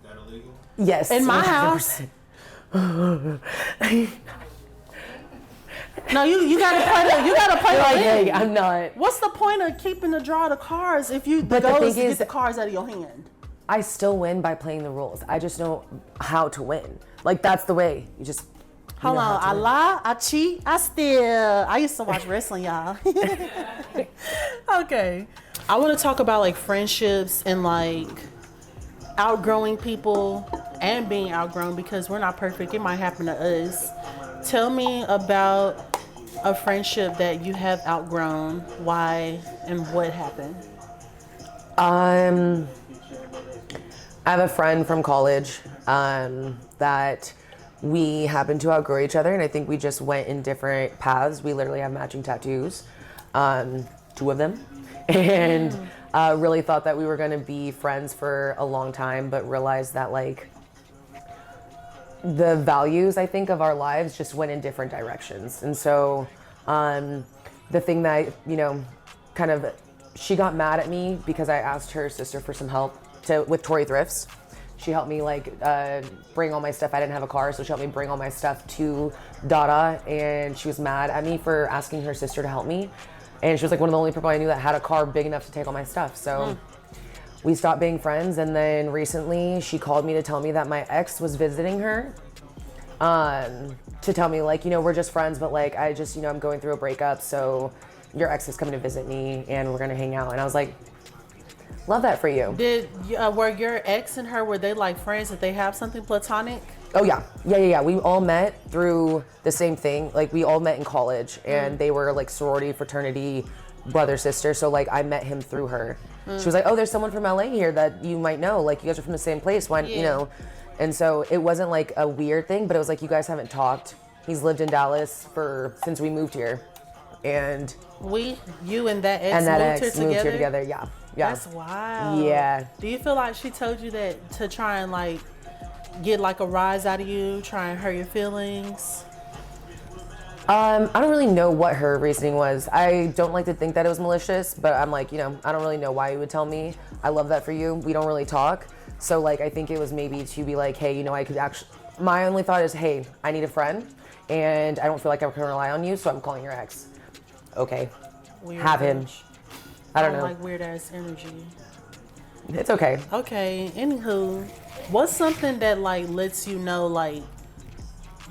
that illegal? Yes. In my 100%. house. No, you gotta play Like, the hey, game. I'm not. What's the point of keeping the draw of the cards if the But the goal thing is to get is- the cards out of your hand? I still win by playing the rules. I just know how to win. Like, that's the way. You just. Hold on, I lie, I cheat, I steal. I used to watch wrestling, y'all. Okay. I want to talk about like friendships and like outgrowing people and being outgrown because we're not perfect. It might happen to us. Tell me about a friendship that you have outgrown, why, and what happened. I have a friend from college that we happened to outgrow each other, and I think we just went in different paths. We literally have matching tattoos, 2 of them, and really thought that we were going to be friends for a long time, but realized that like the values, I think, of our lives just went in different directions. And so the thing that, kind of, she got mad at me because I asked her sister for some help with Tori Thrifts. She helped me bring all my stuff. I didn't have a car, so she helped me bring all my stuff to Dada, and she was mad at me for asking her sister to help me. And she was like one of the only people I knew that had a car big enough to take all my stuff. So we stopped being friends, and then recently she called me to tell me that my ex was visiting her. To tell me we're just friends, but I just, I'm going through a breakup, so your ex is coming to visit me and we're gonna hang out. And I was like, love that for you. Were your ex and her, were they like friends? Did they have something platonic? Oh yeah. We all met through the same thing. Like we all met in college, and they were like sorority, fraternity, brother, sister. So I met him through her. She was like, oh, there's someone from LA here that you might know. Like you guys are from the same place. Why, And so it wasn't like a weird thing, but it was like, you guys haven't talked. He's lived in Dallas since we moved here. And you and that ex moved here together? Yeah. That's wild. Yeah. Do you feel like she told you that to try and get a rise out of you, try and hurt your feelings? I don't really know what her reasoning was. I don't like to think that it was malicious, but I'm like, I don't really know why you would tell me. I love that for you. We don't really talk. So I think it was maybe to be like, hey, I could actually, my only thought is, hey, I need a friend and I don't feel like I can rely on you, so I'm calling your ex. Okay. Weird Have him. energy. I don't know. Like weird ass energy. It's okay. Okay. Anywho, what's something that lets you know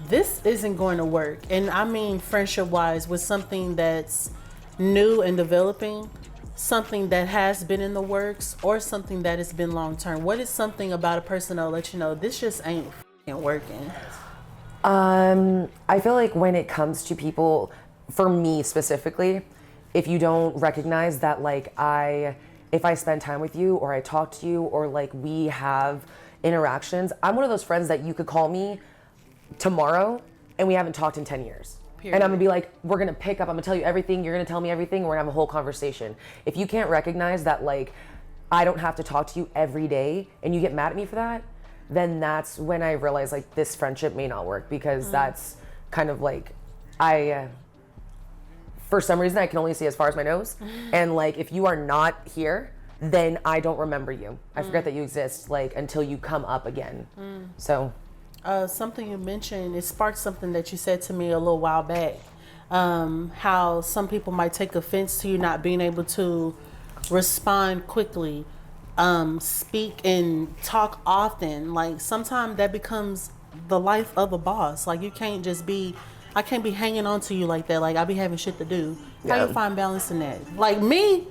this isn't going to work? And I mean friendship wise, with something that's new and developing, something that has been in the works, or something that has been long term. What is something about a person that'll let you know this just ain't working? I feel like when it comes to people, for me specifically, if you don't recognize that if I spend time with you or I talk to you or we have interactions, I'm one of those friends that you could call me tomorrow and we haven't talked in 10 years. Period. And I'm gonna be like, we're gonna pick up, I'm gonna tell you everything, you're gonna tell me everything, we're gonna have a whole conversation. If you can't recognize that, like, I don't have to talk to you every day and you get mad at me for that, then that's when I realize, like, this friendship may not work, because that's kind of like, for some reason, I can only see as far as my nose. And like, if you are not here, then I don't remember you. I forget that you exist, like, until you come up again. So. Something you mentioned, it sparked something that you said to me a little while back. How some people might take offense to you not being able to respond quickly, speak and talk often. Like, sometimes that becomes the life of a boss. Like, you can't just be, I can't be hanging on to you like that. Like, I be having shit to do. How you find balance in that? Like me,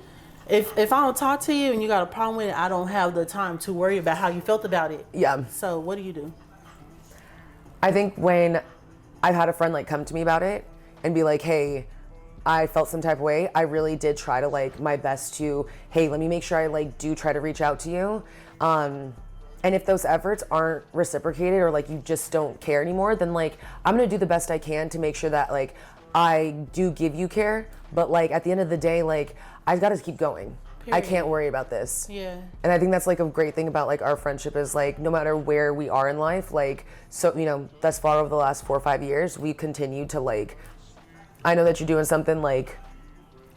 if I don't talk to you and you got a problem with it, I don't have the time to worry about how you felt about it. Yeah. So what do you do? I think when I've had a friend like come to me about it and be like, hey, I felt some type of way, I really did try to, like, my best to, hey, let me make sure I, like, do try to reach out to you. And if those efforts aren't reciprocated, or like you just don't care anymore, then like, I'm gonna do the best I can to make sure that, like, I do give you care, but like at the end of the day, like, I gotta keep going. I can't worry about this. Yeah. And I think that's like a great thing about like our friendship is, like, no matter where we are in life, like, so, you know, thus far over the last 4 or 5 years, we continue to, like, I know that you're doing something, like,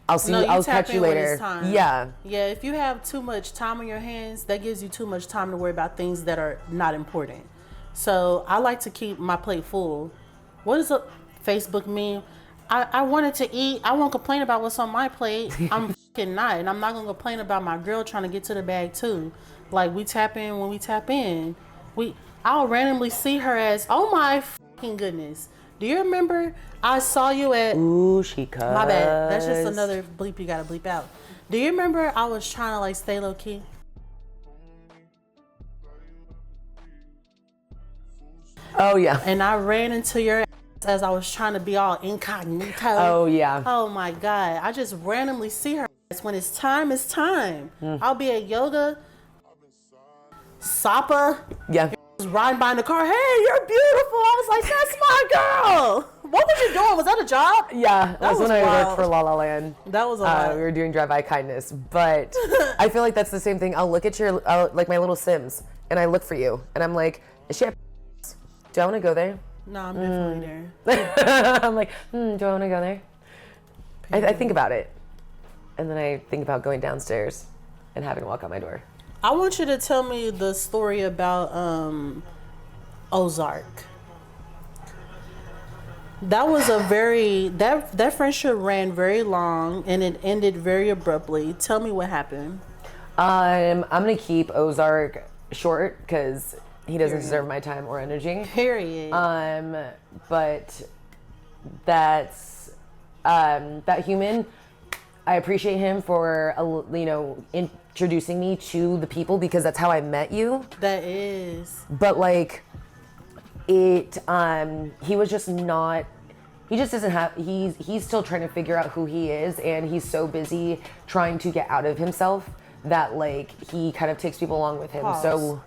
I'll see you, I'll catch you later. Yeah. Yeah, if you have too much time on your hands, that gives you too much time to worry about things that are not important. So I like to keep my plate full. What is a Facebook meme? I wanted to eat. I won't complain about what's on my plate. I'm fucking not. And I'm not going to complain about my girl trying to get to the bag too. Like, we tap in when we tap in. I'll randomly see her as, oh my fucking goodness. Do you remember I saw you at... Ooh, she cussed. My bad. That's just another bleep you got to bleep out. Do you remember I was trying to, like, stay low key? Oh, yeah. And I ran into your ass as I was trying to be all incognito. Oh, yeah. Oh, my God. I just randomly see her ass. When it's time, it's time. I'll be at yoga. Sapa. Yeah. Was riding by in the car. Hey, you're beautiful. I was like, that's my girl. What was you doing? Was that a job? Yeah, that was when I wild. worked for La La Land. That was a lot. We were doing Drive-By Kindness, but I feel like that's the same thing. I'll look at your, like my little Sims, and I look for you, and I'm like, is she at do I want to go there? No, I'm definitely there. I'm like, do I want to go there? I think about it, and then I think about going downstairs and having to walk out my door. I want you to tell me the story about Ozark. That was a very that friendship ran very long and it ended very abruptly. Tell me what happened. I'm gonna keep Ozark short because he doesn't deserve my time or energy. Period. But that's that human. I appreciate him for introducing me to the people because that's how I met you. That is. But like it he was just not, he just doesn't have, he's still trying to figure out who he is, and he's so busy trying to get out of himself that like he kind of takes people along with him. Pause. So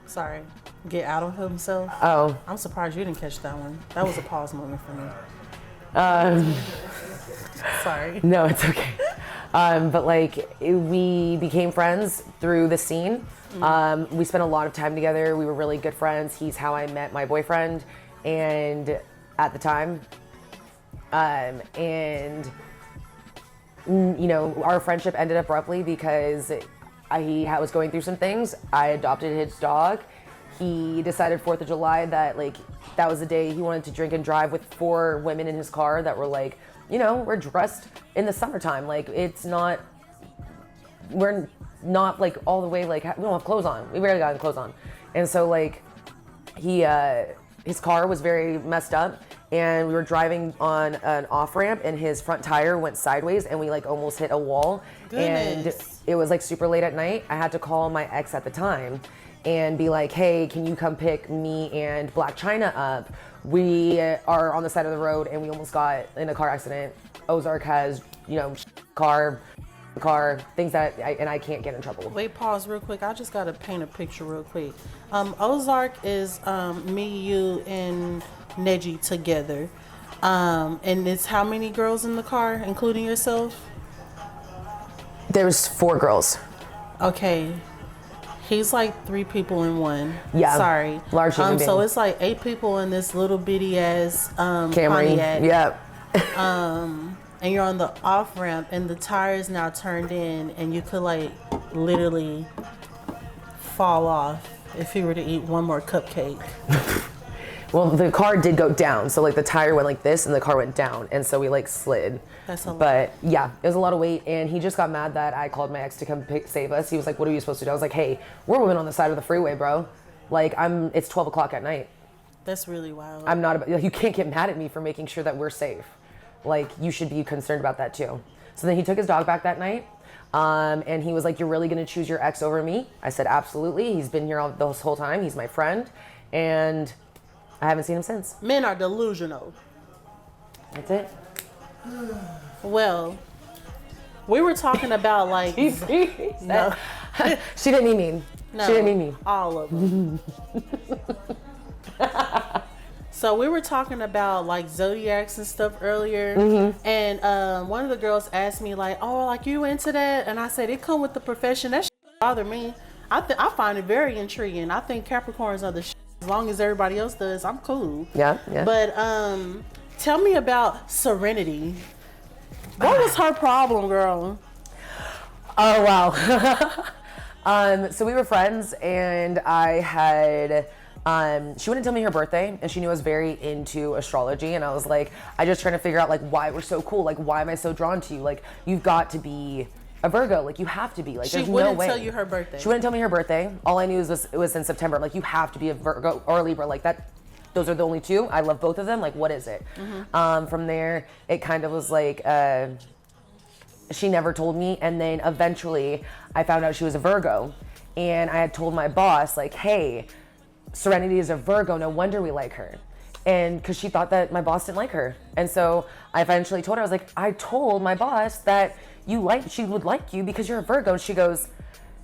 sorry, get out of himself. Oh, I'm surprised you didn't catch that one. That was a pause moment for me. Sorry. No, it's okay. But like we became friends through the scene. We spent a lot of time together. We were really good friends. He's how I met my boyfriend, and at the time, and you know, our friendship ended abruptly because he was going through some things. I adopted his dog. He decided 4th of July that like that was the day he wanted to drink and drive with 4 women in his car that were like, you know, we're dressed in the summertime. Like we're not like all the way, like we don't have clothes on. We barely got any clothes on. And so like his car was very messed up, and we were driving on an off ramp and his front tire went sideways and we like almost hit a wall. Goodness. And it was like super late at night. I had to call my ex at the time and be like, hey, can you come pick me and Black China up? We are on the side of the road and we almost got in a car accident. Ozark has, you know, car, things that I can't get in trouble. Wait, pause real quick. I just gotta paint a picture real quick. Ozark is me, you, and Neji together. And it's how many girls in the car, including yourself? There's 4 girls. Okay. He's like 3 people in one. Yeah. Sorry. Large human So being. it's like 8 people in this little bitty ass Camry. Pontiac. Yep. And you're on the off ramp, and the tire is now turned in, and you could like literally fall off if you were to eat one more cupcake. Well, the car did go down, so like the tire went like this, and the car went down, and so we like slid. That's a lot. But yeah, it was a lot of weight, and he just got mad that I called my ex to come save us. He was like, "What are you supposed to do?" I was like, "Hey, we're women on the side of the freeway, bro. Like, it's 12 o'clock at night. That's really wild. I'm not. You can't get mad at me for making sure that we're safe. Like, you should be concerned about that too." So then he took his dog back that night, and he was like, "You're really gonna choose your ex over me?" I said, "Absolutely. He's been here this whole time. He's my friend, and I haven't seen him since." Men are delusional. That's it. Well, we were talking about like no, She didn't mean mean. no, She didn't mean mean. all of them. So we were talking about like zodiacs and stuff earlier, and one of the girls asked me like, "Oh, like you into that?" And I said, "It come with the profession. That shit bother me. I find it very intriguing. I think Capricorns are the shit. As long as everybody else does, I'm cool." Yeah, yeah. But tell me about Serenity. What was her problem, girl? Oh wow. So we were friends, and I had. She wouldn't tell me her birthday, and she knew I was very into astrology, and I was like, I just trying to figure out like why we're so cool, like why am I so drawn to you? Like, you've got to be a Virgo, like you have to be. Like, She there's wouldn't no way. tell you her birthday. She wouldn't tell me her birthday. All I knew was it was in September. I'm like, you have to be a Virgo or a Libra. Like that. Those are the only 2. I love both of them. Like, what is it? From there, it kind of was like. She never told me, and then eventually I found out she was a Virgo, and I had told my boss like, "Hey, Serenity is a Virgo, no wonder we like her." And because she thought that my boss didn't like her, and so I eventually told her, I was like, "I told my boss that she would like you because you're a Virgo." And she goes,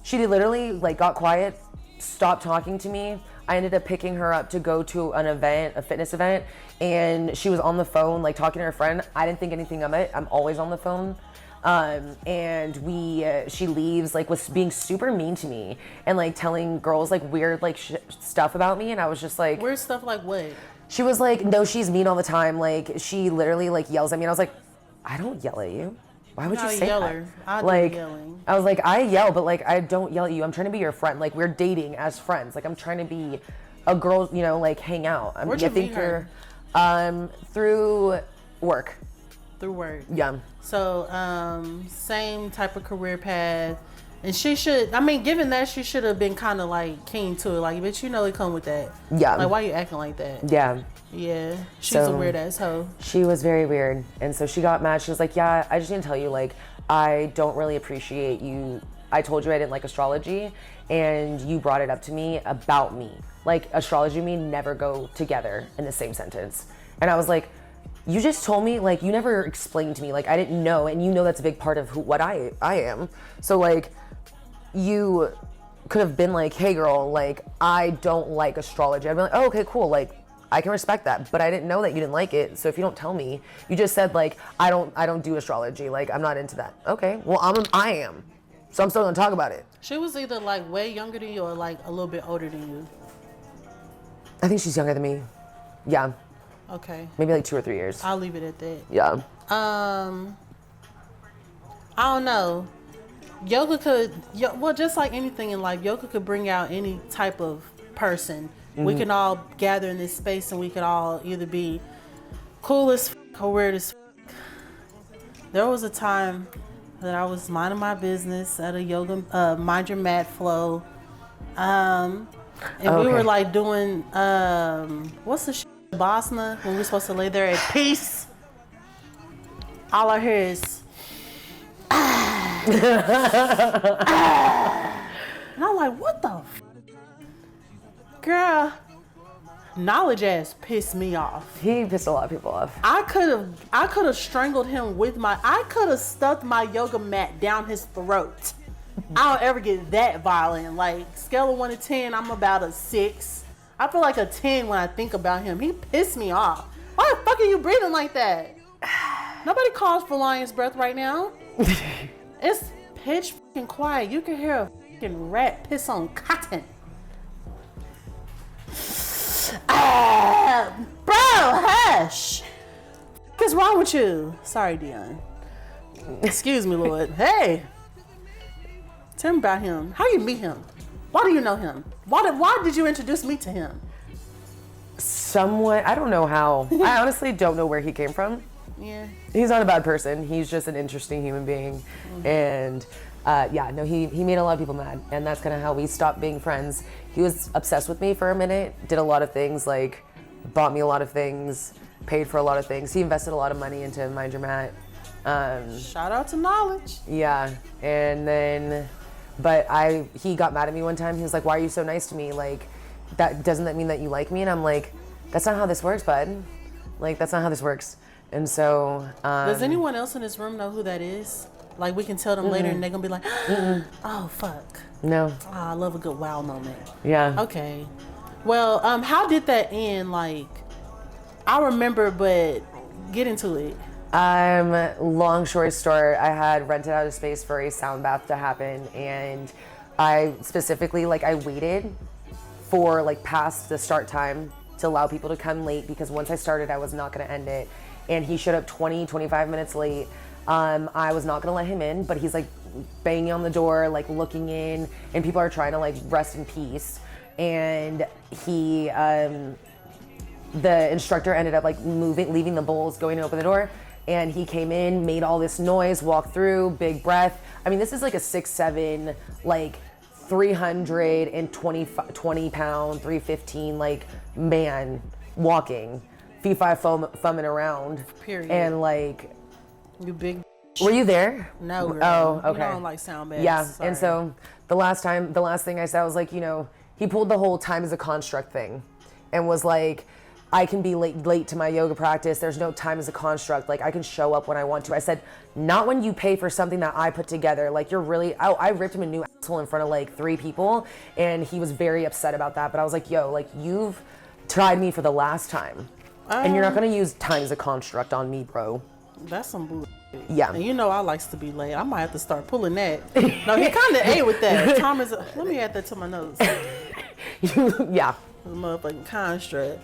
she literally like got quiet, stopped talking to me. I ended up picking her up to go to an event, a fitness event, and she was on the phone like talking to her friend. I didn't think anything of it. I'm always on the phone. And she leaves like was being super mean to me and like telling girls like weird like stuff about me, and I was just like, Weird stuff like what? she was like, "No, she's mean all the time." Like, she literally like yells at me, and I was like, I don't yell at you. Why would you say yeller. that? I do Like, yelling. I was like, I yell, but like I don't yell at you. I'm trying to be your friend. Like, we're dating as friends. Like, I'm trying to be a girl, you know, like hang out. Where'd you meet her? Through work. Through work. Yeah. So, same type of career path. And she should, I mean, given that, she should have been kind of like keen to it. Like, bitch, you know it come with that. Yeah. Like, why you acting like that? Yeah. Yeah. She's So- a weird ass hoe. She was very weird. And so she got mad. She was like, "Yeah, I just need to tell you, like, I don't really appreciate you. I told you I didn't like astrology, and you brought it up to me about me. Like, astrology and me never go together in the same sentence." And I was like, you just told me, like, you never explained to me, like, I didn't know, and you know that's a big part of what I am. So, like, you could have been like, "Hey, girl, like, I don't like astrology." I'd be like, "Oh, okay, cool, like, I can respect that, but I didn't know that you didn't like it, so if you don't tell me, you just said, like, I don't do astrology, like, I'm not into that." Okay, well, I am, so I'm still gonna talk about it. She was either like way younger than you or like a little bit older than you. I think she's younger than me. Yeah, Okay. maybe like 2 or 3 years. I'll leave it at that. Yeah. I don't know. Yoga could, well, just like anything in life, yoga could bring out any type of person. We can all gather in this space and we could all either be cool as f- or weird as f- There was a time that I was minding my business at a yoga, mind your mat flow. And we Okay. were like doing, what's the shit, Basna, when we're supposed to lay there at peace. All I hear is, and I'm like, what the f-? Girl, knowledge ass pissed me off. He pissed a lot of people off. I could have strangled him with I could have stuffed my yoga mat down his throat. I don't ever get that violent. Like, scale of 1 to 10, I'm about a 6. I feel like a 10 when I think about him. He pissed me off. Why the fuck are you breathing like that? Nobody calls for lion's breath right now. It's pitch fucking quiet. You can hear a fucking rat piss on cotton. Bro, hush. What's wrong with you? Sorry, Dion. Excuse me, Lord. Hey. Tell me about him. How you meet him? Why do you know him? Why did you introduce me to him? Somewhat, I don't know how. I honestly don't know where he came from. Yeah. He's not a bad person. He's just an interesting human being. Mm-hmm. And he made a lot of people mad. And that's kind of how we stopped being friends. He was obsessed with me for a minute, did a lot of things, like bought me a lot of things, paid for a lot of things. He invested a lot of money into Mind Your Mat. Shout out to knowledge. Yeah. And then, he got mad at me one time. He was like, why are you so nice to me? Like, doesn't that mean that you like me? And I'm like, that's not how this works, bud. Like, that's not how this works. And so, does anyone else in this room know who that is? Like, we can tell them later and they're gonna be like, oh, fuck. No. Oh, I love a good wow moment. Yeah. Okay. Well, how did that end? Like, I remember, but get into it. Long story short, I had rented out a space for a sound bath to happen, and I specifically, I waited for, past the start time to allow people to come late, because once I started, I was not gonna end it. And he showed up 25 minutes late. I was not gonna let him in, but he's banging on the door, looking in, and people are trying to rest in peace. And he, the instructor ended up leaving the bowls, going to open the door, and he came in, made all this noise, walked through, big breath. I mean, this is a 6'7", 320 pound, 315, man walking, fee-fi foaming around. Period. And you big. Were you there? No, girl. Oh, okay. You don't like sound bad. Yeah. Sorry. And so the last thing I said was he pulled the whole time as a construct thing, and was like, I can be late to my yoga practice. There's no time as a construct. I can show up when I want to. I said, not when you pay for something that I put together. You're really, I ripped him a new asshole in front of 3 people, and he was very upset about that. But I was like, yo, you've tried me for the last time, and you're not gonna use time as a construct on me, bro. That's some bullshit. Yeah. And I likes to be late. I might have to start pulling that. No, he kind of ate with that. Time is. Let me add that to my notes. Yeah. The motherfucking construct.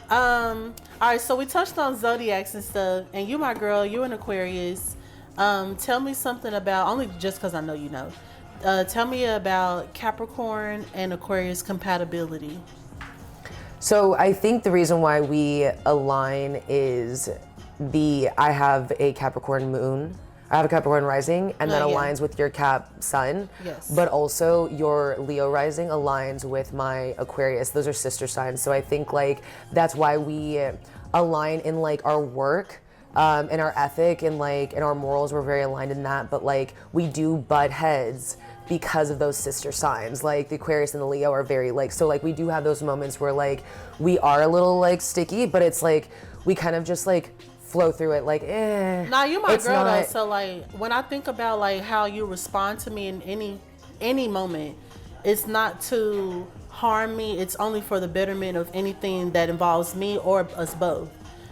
All right, so we touched on zodiacs and stuff, and you, my girl, you're an Aquarius. Tell me something about, only just because I know you know, tell me about Capricorn and Aquarius compatibility. So I think the reason why we align is I have a Capricorn moon. I have a Capricorn rising, and that aligns with your Cap sun. Yes. But also your Leo rising aligns with my Aquarius. Those are sister signs. So I think that's why we align in our work, and our ethic, and in our morals. We're very aligned in that. But we do butt heads because of those sister signs. The Aquarius and the Leo are very so we do have those moments where we are a little sticky, but it's we kind of just flow through it Nah, you my girl not... though. So when I think about how you respond to me in any moment, it's not to harm me. It's only for the betterment of anything that involves me or us both.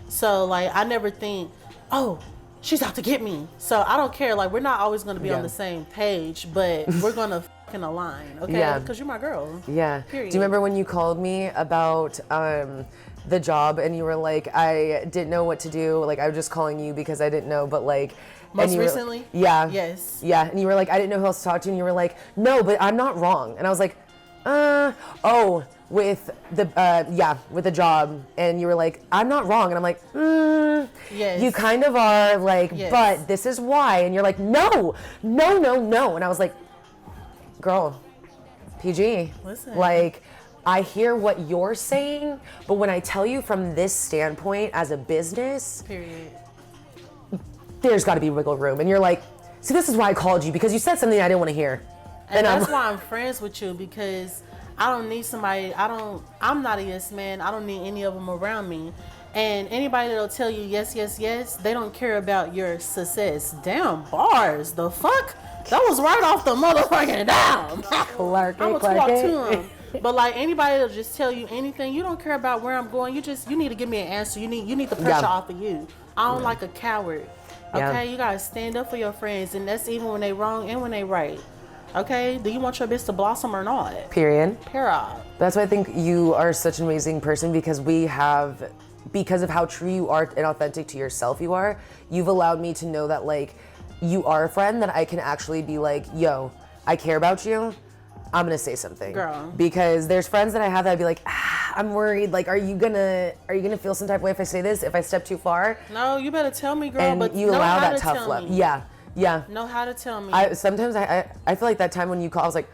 So I never think, oh, she's out to get me. So I don't care. We're not always going to be on the same page, but we're going to fucking align, okay? Yeah. Because you're my girl. Yeah. Period. Do you remember when you called me about the job, and you were I didn't know what to do? I was just calling you because I didn't know, but most recently? Yeah. Yes. Yeah. And you were I didn't know who else to talk to, and you were no, but I'm not wrong. And I was with the job, and you were I'm not wrong, and I'm yes, you kind of are, yes, but this is why, and you're no, and I was girl, PG, listen, I hear what you're saying, but when I tell you from this standpoint as a business, period, there's got to be wiggle room, and you're see, this is why I called you, because you said something I didn't want to hear, and that's why I'm friends with you, because I don't need somebody. I'm not a yes man. I don't need any of them around me. And anybody that'll tell you yes, yes, yes, they don't care about your success. Damn bars. The fuck? That was right off the motherfucking down. I'm gonna talk to him. But like anybody that'll just tell you anything, you don't care about where I'm going. You need to give me an answer. You need the pressure off of you. I don't like a coward. Okay, you gotta stand up for your friends, and that's even when they wrong and when they right. Okay, do you want your business to blossom or not? Period. That's why I think you are such an amazing person, because because of how true you are and authentic to yourself you are, you've allowed me to know that like you are a friend that I can actually be like, yo, I care about you. I'm gonna say something. Girl. Because there's friends that I have that I'd be like, I'm worried. Like, are you gonna feel some type of way if I say this? If I step too far? No, you better tell me, girl. And but you allow that tough love. Yeah. Know how to tell me. Sometimes I feel like that time when you call, I was like,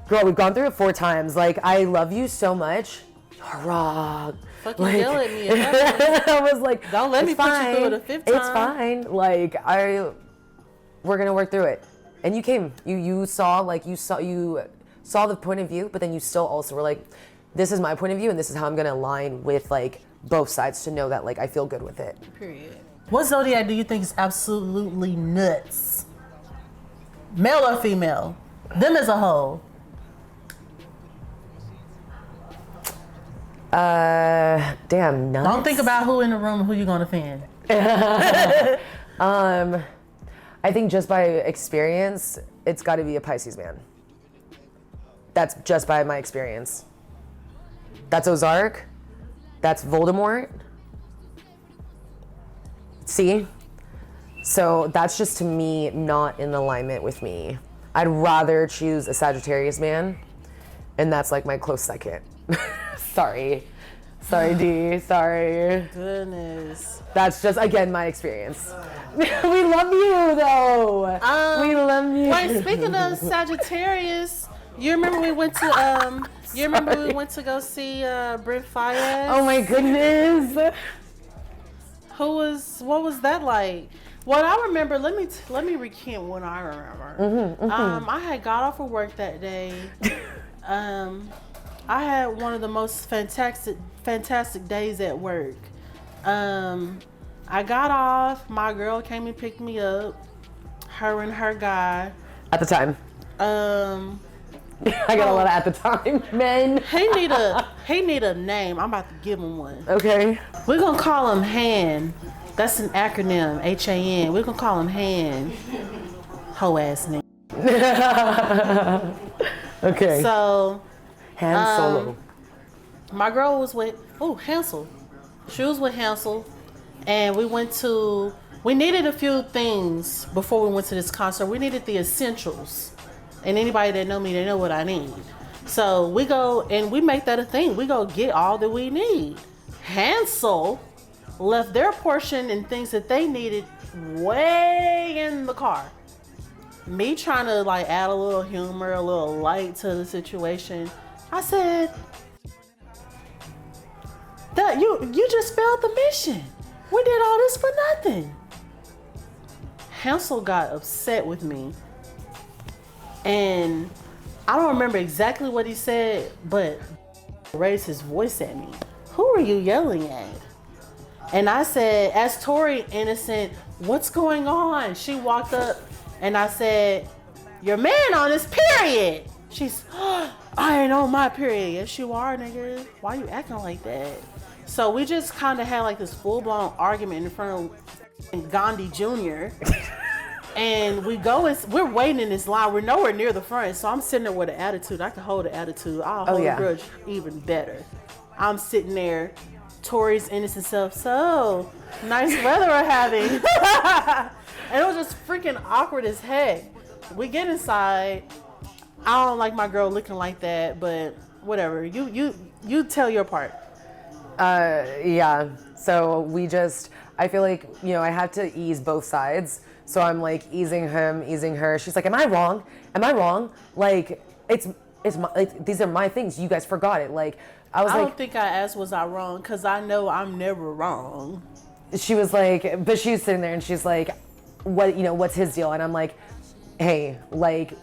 girl, we've gone through it 4 times. Like, I love you so much. You're wrong. Fucking yell at me. I was like, don't let me put you through it a 5th time. It's fine. Like, we're gonna work through it. And you came. You saw the point of view, but then you still also were like, this is my point of view, and this is how I'm gonna align with like both sides to know that like I feel good with it. Period. What zodiac do you think is absolutely nuts? Male or female? Them as a whole. Damn, nuts. Don't think about who in the room, who you gonna offend. I think just by experience, it's gotta be a Pisces man. That's just by my experience. That's Ozark. That's Voldemort. See? So that's just, to me, not in alignment with me. I'd rather choose a Sagittarius man, and that's like my close second. Sorry D, sorry. Goodness. That's just, again, my experience. We love you though. We love you. Wait, speaking of Sagittarius, you remember we went to go see Brent Fayez? Oh my goodness. What was that like? What I remember, let me recant what I remember. I had got off of work that day. I had one of the most fantastic days at work. I got off, my girl came and picked me up, her and her guy. At the time. I got a lot of at the time, men. He need a name. I'm about to give him one. Okay. We're gonna call him Han. That's an acronym, HAN. We're gonna call him Han. Hoe ass name. Okay. So Han Solo. My girl was with Hansel. She was with Hansel, and we needed a few things before we went to this concert. We needed the essentials. And anybody that know me, they know what I need. So we go and we make that a thing. We go get all that we need. Hansel left their portion and things that they needed way in the car. Me trying to like add a little humor, a little light to the situation. I said, that you just failed the mission. We did all this for nothing. Hansel got upset with me. And I don't remember exactly what he said, but raised his voice at me. Who are you yelling at? And I said, as Tori, innocent, what's going on? She walked up and I said, your man on his period. She's, I ain't on my period. Yes, you are, nigga. Why you acting like that? So we just kind of had like this full-blown argument in front of Gandhi Jr. And we're waiting in this line. We're nowhere near the front. So I'm sitting there with an attitude. I can hold an attitude. I'll hold a grudge even better. I'm sitting there, Tori's innocent self. So nice weather we're having. And it was just freaking awkward as heck. We get inside. I don't like my girl looking like that, but whatever. You tell your part. Yeah. So I feel like, I had to ease both sides. So I'm like easing him, easing her. She's like, am I wrong? Am I wrong? Like, it's my, like, these are my things. You guys forgot it. Like, I don't think I asked, was I wrong? Because I know I'm never wrong. She was like, but she's sitting there and she's like, what's his deal? And I'm like, hey, like,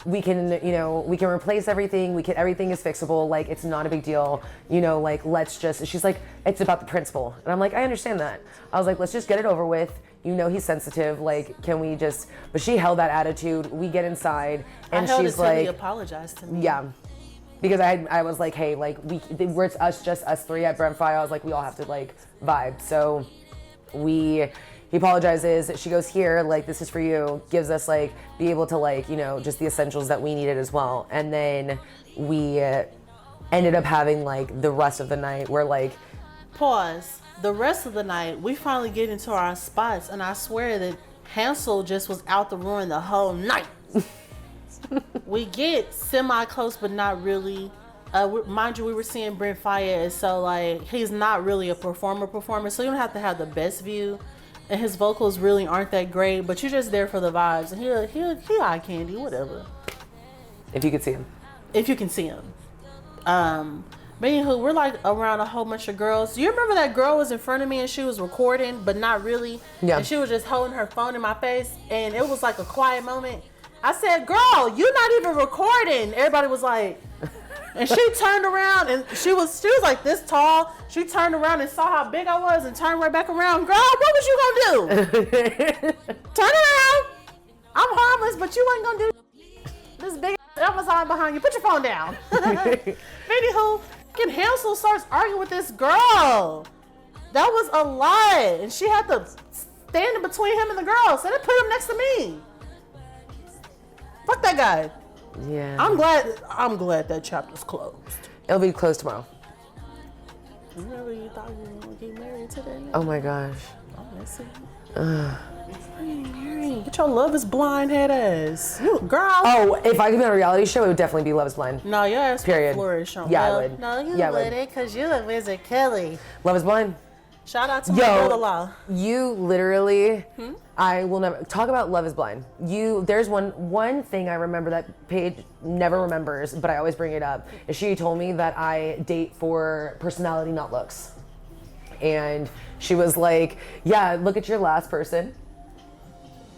we can replace everything. Everything is fixable. Like, it's not a big deal. Like, she's like, it's about the principle. And I'm like, I understand that. I was like, let's just get it over with. He's sensitive. Like, can we just, but she held that attitude. We get inside and she's like, he apologized to me. Yeah. because I was like, hey, like it's just us three at Brent Fire. I was like, we all have to like vibe. So he apologizes. She goes, here, like, this is for you. Gives us like, be able to like, you know, just the essentials that we needed as well. And then we ended up having like the rest of the night where like, pause. The rest of the night, we finally get into our spots, and I swear that Hansel just was out the room the whole night. We get semi-close, but not really. Mind you, we were seeing Brent Fayez, so like he's not really a performer, so you don't have to have the best view, and his vocals really aren't that great, but you're just there for the vibes, and he eye candy, whatever. If you could see him. If you can see him. But anywho, we're like around a whole bunch of girls. Do you remember that girl was in front of me and she was recording, but not really? Yeah. And she was just holding her phone in my face, and it was like a quiet moment. I said, girl, you're not even recording. Everybody was like, and she turned around, and she was like this tall. She turned around and saw how big I was and turned right back around. Girl, what was you gonna do? Turn around. I'm harmless, but you ain't gonna do this big Amazon behind you. Put your phone down. Anywho, Hansel starts arguing with this girl. That was a lot. And she had to stand in between him and the girl. So they put him next to me. Fuck that guy. Yeah. I'm glad that chapter's closed. It'll be closed tomorrow. Remember you thought you were gonna get married today? Oh my gosh. Oh, that's it. Get your Love is Blind head ass. You, girl. Oh, if I could be on a reality show, it would definitely be Love is Blind. No, your ass Period. would flourish on. Yeah, well, I would. No, you Yeah, I would. wouldn't, because you're a Wizard Kelly. Love is Blind. Shout out to my brother-in-law. You literally, I will never talk about Love is Blind. There's one thing I remember that Paige never remembers, but I always bring it up, is she told me that I date for personality, not looks. And she was like, yeah, look at your last person.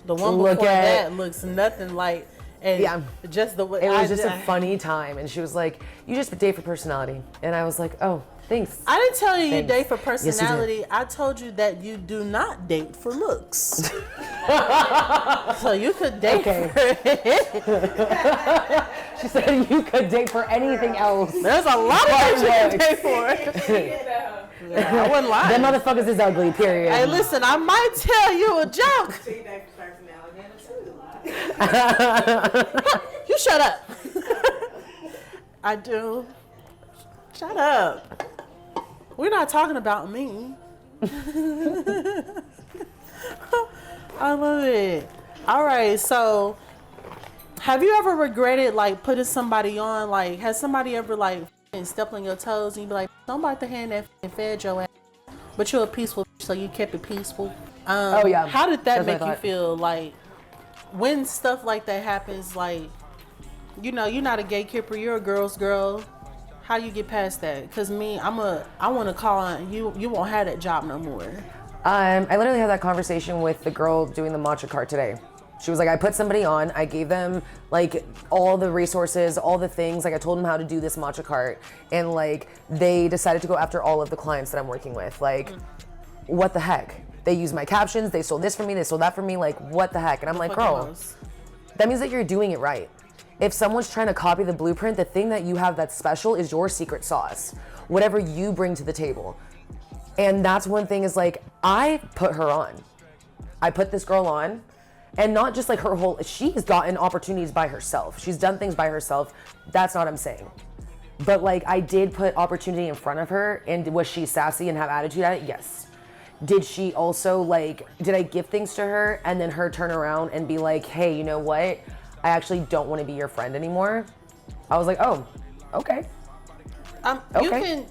The one before that looks nothing like, and yeah, just the way it was just a funny time. And she was like, you just date for personality. And I was like, oh, thanks. I didn't tell you Thanks. you date for personality. Yes, I told you that you do not date for looks. So you could date for She said you could date for anything else. There's a lot of things you can date for. Yeah, I wouldn't lie. Them motherfuckers is ugly, period. Hey, listen, I might tell you a joke. You shut up. I do. Shut up. We're not talking about me. I love it. All right, so have you ever regretted like putting somebody on? Like, has somebody ever like stepped on your toes and you be like, don't bite the hand that fed your ass, but you're a peaceful, so you kept it peaceful? Oh yeah. How did that That's make you feel? Like when stuff like that happens, like, you know, you're not a gatekeeper, you're a girl's girl. How do you get past that? Because me, I want to call on you. You won't have that job no more. I literally had that conversation with the girl doing the matcha cart today. She was like, I put somebody on, I gave them like all the resources, all the things, like I told them how to do this matcha cart, and like they decided to go after all of the clients that I'm working with. Like, what the heck? They used my captions, they stole this from me, they stole that from me, like what the heck? And I'm like, girl, that means that you're doing it right. If someone's trying to copy the blueprint, the thing that you have that's special is your secret sauce, whatever you bring to the table. And that's one thing is like, I put her on. I put this girl on, and not just like her whole, she's gotten opportunities by herself. She's done things by herself. That's not what I'm saying. But like, I did put opportunity in front of her, and was she sassy and have attitude at it? Yes. Did she also like, did I give things to her and then her turn around and be like, hey, you know what? I actually don't want to be your friend anymore. I was like, oh, okay. Okay.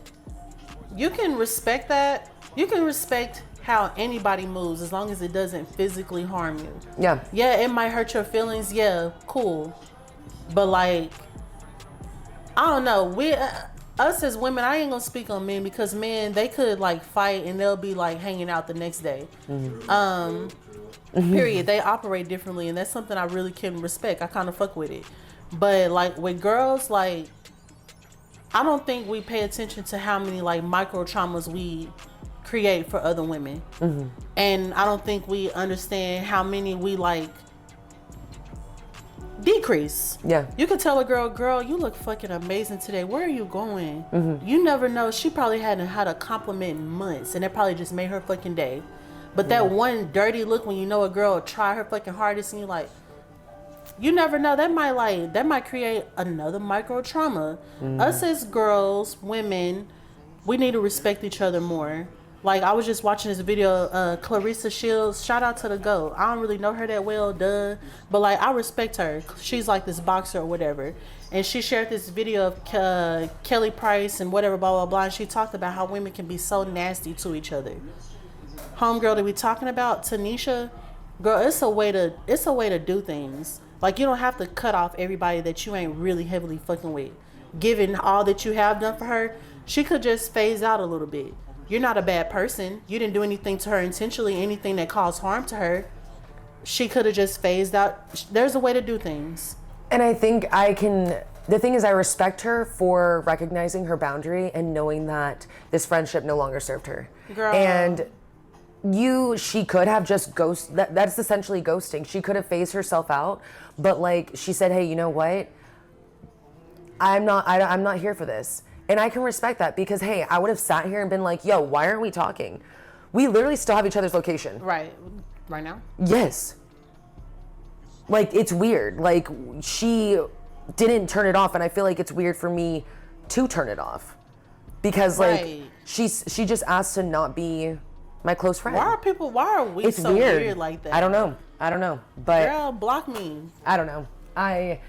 You can respect that. You can respect how anybody moves as long as it doesn't physically harm you. Yeah. Yeah, it might hurt your feelings. Yeah, cool. But like, I don't know. Us as women, I ain't gonna speak on men because men, they could like fight and they'll be like hanging out the next day. Period. They operate differently, and that's something I really can respect. I kind of fuck with it. But like with girls, like, I don't think we pay attention to how many like micro traumas we create for other women. And I don't think we understand how many we like decrease. Yeah. You could tell a girl, you look fucking amazing today. Where are you going? Mm-hmm. You never know. She probably hadn't had a compliment in months, and that probably just made her fucking day. But that one dirty look when you know a girl will try her fucking hardest, and you're like, you never know. That might create another micro trauma. Us as girls, women, we need to respect each other more. Like, I was just watching this video, Clarissa Shields, shout out to the GOAT. I don't really know her that well, but like, I respect her. She's like this boxer or whatever. And she shared this video of Kelly Price and whatever, blah, blah, blah. And she talked about how women can be so nasty to each other. Homegirl that we talking about, Tanisha, girl, it's a way to do things. Like, you don't have to cut off everybody that you ain't really heavily fucking with. Given all that you have done for her, she could just phase out a little bit. You're not a bad person. You didn't do anything to her intentionally, anything that caused harm to her. She could have just phased out. There's a way to do things. And I think the thing is, I respect her for recognizing her boundary and knowing that this friendship no longer served her. Girl. And she could have just that's essentially ghosting. She could have phased herself out, but like, she said, hey, you know what? I'm not here for this. And I can respect that because, hey, I would have sat here and been like, yo, why aren't we talking? We literally still have each other's location. Right now? Yes. Like, it's weird. Like, she didn't turn it off, and I feel like it's weird for me to turn it off. Because, like, Right. she just asked to not be my close friend. Why are we It's so weird like that? I don't know. But Girl, block me. I don't know. I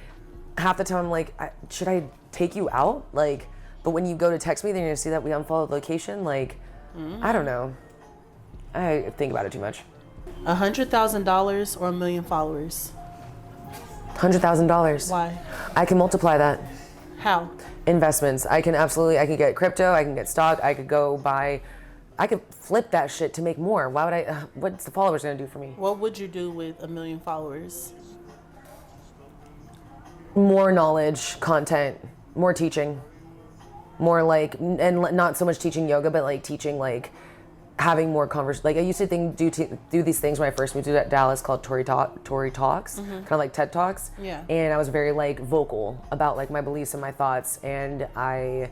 half the time I'm like, should I take you out? Like, but when you go to text me, then you're gonna see that we unfollowed location. Like, I don't know. I think about it too much. $100,000 or 1 million followers? $100,000. Why? I can multiply that. How? Investments. I can get crypto. I can get stock. I could flip that shit to make more. Why would I? What's the followers gonna do for me? What would you do with 1 million followers? More knowledge, content, more teaching. More like, and not so much teaching yoga, but like teaching, like having more conversation. Like, I used to do these things when I first moved to Dallas called Tori Talks, kind of like TED Talks. Yeah. And I was very like vocal about like my beliefs and my thoughts. And I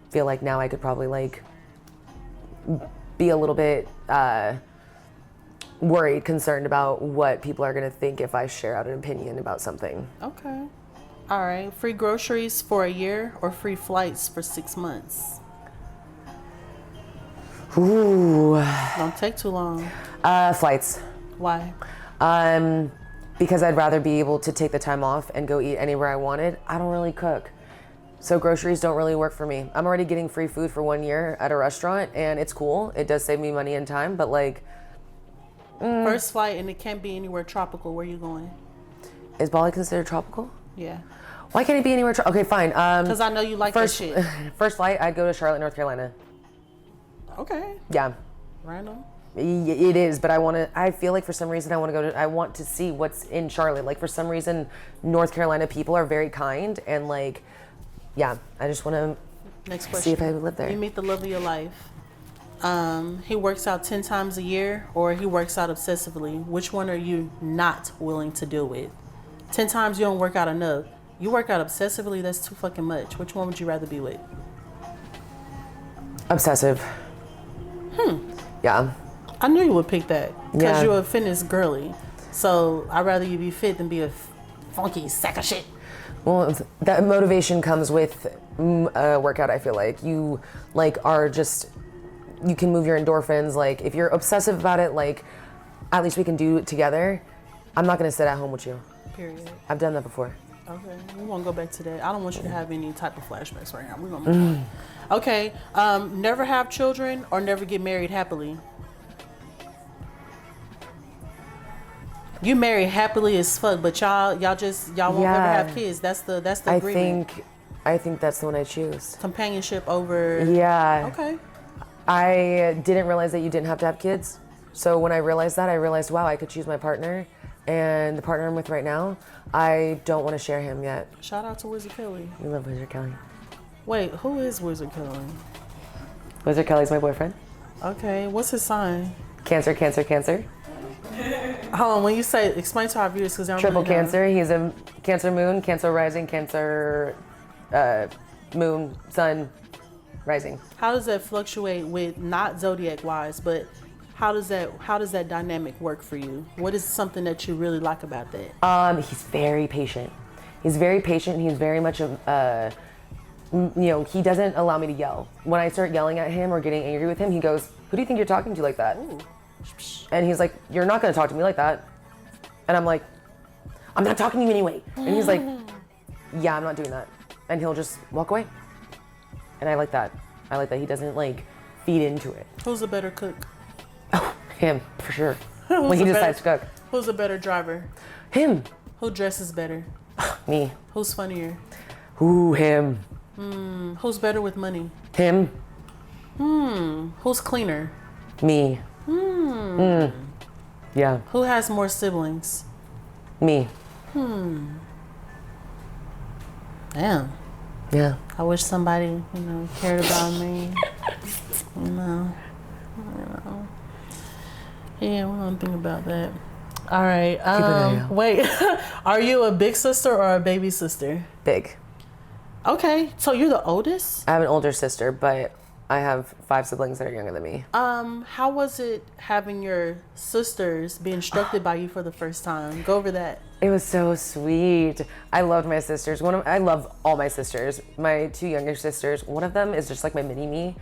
feel like now I could probably like be a little bit worried, concerned about what people are gonna think if I share out an opinion about something. Okay. All right. Free groceries for a year or free flights for 6 months? Ooh. Don't take too long. Flights. Why? Because I'd rather be able to take the time off and go eat anywhere I wanted. I don't really cook. So groceries don't really work for me. I'm already getting free food for 1 year at a restaurant, and it's cool. It does save me money and time, but like... First flight, and it can't be anywhere tropical. Where you going? Is Bali considered tropical? Yeah. Why can't it be anywhere Okay, fine. Because I know you like that shit. First flight, I'd go to Charlotte, North Carolina. Okay. Yeah. Random. It is, but I feel like for some reason I want to see what's in Charlotte. Like, for some reason, North Carolina people are very kind, and like, yeah, I just want Next to question. see if I would live there. You meet the love of your life. He works out 10 times a year, or he works out obsessively. Which one are you not willing to deal with? 10 times you don't work out enough. You work out obsessively, that's too fucking much. Which one would you rather be with? Obsessive. Yeah. I knew you would pick that because Yeah. you're a fitness girly. So I'd rather you be fit than be a funky sack of shit. Well, that motivation comes with a workout. I feel like you you can move your endorphins. Like, if you're obsessive about it, like, at least we can do it together. I'm not gonna sit at home with you. Period. I've done that before. Okay, we won't go back to that. I don't want you to have any type of flashbacks right now. We're gonna move on. Okay, never have children or never get married happily. You married happily as fuck, but y'all won't ever have kids. That's the agreement. I think that's the one I choose. Companionship over. Yeah. Okay. I didn't realize that you didn't have to have kids. So when I realized that, I realized, wow, I could choose my partner. And the partner I'm with right now, I don't want to share him yet. Shout out to Wizard Kelly. We love Wizard Kelly. Wait, who is Wizard Kelly? Wizard Kelly's my boyfriend. Okay, what's his sign? Cancer, Cancer, Cancer. Hold on, when you say, explain to our viewers because I don't Triple really know. Cancer. He's a Cancer moon, Cancer rising, Cancer moon, sun rising. How does that fluctuate with, not zodiac wise, but how does that dynamic work for you? What is something that you really like about that? He's very patient. He's very patient. He's very much he doesn't allow me to yell. When I start yelling at him or getting angry with him, he goes, "Who do you think you're talking to like that?" Ooh. And he's like, "You're not gonna talk to me like that." And I'm like, "I'm not talking to you anyway." And he's like, "Yeah, I'm not doing that." And he'll just walk away. And I like that. I like that he doesn't like feed into it. Who's a better cook? Oh, him, for sure. When he decides to cook. Who's a better driver? Him. Who dresses better? Me. Who's funnier? Ooh, him. Who's better with money? Him. Who's cleaner? Me. Yeah. Who has more siblings? Me. Damn. Yeah. I wish somebody, cared about me. Yeah, we don't think about that. All right. Wait, are you a big sister or a baby sister? Big. Okay, so you're the oldest? I have an older sister, but I have 5 siblings that are younger than me. How was it having your sisters be instructed by you for the first time? Go over that. It was so sweet. I loved my sisters. I love all my sisters. My 2 younger sisters, one of them is just like my mini me.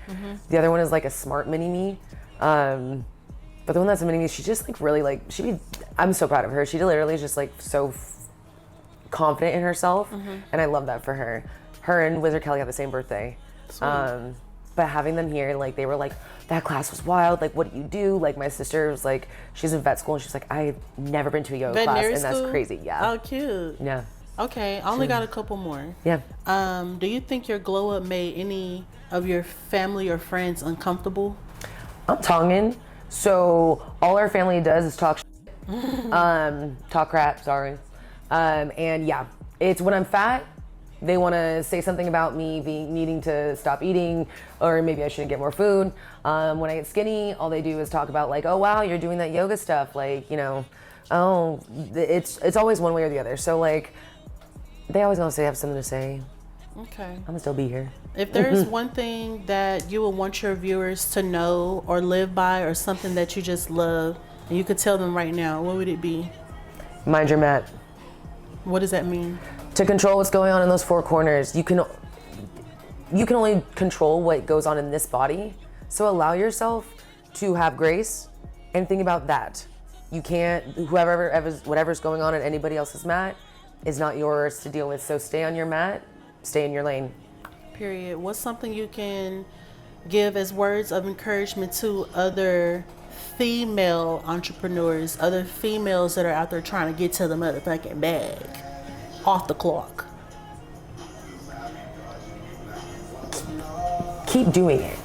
The other one is like a smart mini me. But the one that's a mini me, she just like really like, I'm so proud of her. She literally is just like so confident in herself. And I love that for her. Her and Wizard Kelly have the same birthday. But having them here, like they were like, that class was wild. Like, what do you do? Like my sister was like, she's in vet school and she's like, I've never been to a yoga Veterinary class, and school? that's crazy. Yeah. Oh, cute. Yeah. Okay, I only got a couple more. Yeah. Do you think your glow up made any of your family or friends uncomfortable? I'm Tongan, so all our family does is talk shit. Talk crap, sorry. And yeah, it's when I'm fat, they want to say something about me needing to stop eating, or maybe I should get more food. When I get skinny, all they do is talk about like, oh wow, you're doing that yoga stuff. Like, oh, it's always one way or the other. So like, they always gonna have something to say. Okay. I'm gonna still be here. If there's one thing that you would want your viewers to know or live by, or something that you just love, and you could tell them right now, what would it be? Mind your mat. What does that mean? To control what's going on in those 4 corners, you can only control what goes on in this body. So allow yourself to have grace and think about that. You can't, whatever's going on anybody else's mat is not yours to deal with. So stay on your mat, stay in your lane. Period. What's something you can give as words of encouragement to other female entrepreneurs, other females that are out there trying to get to the motherfucking bag off the clock? Keep doing it.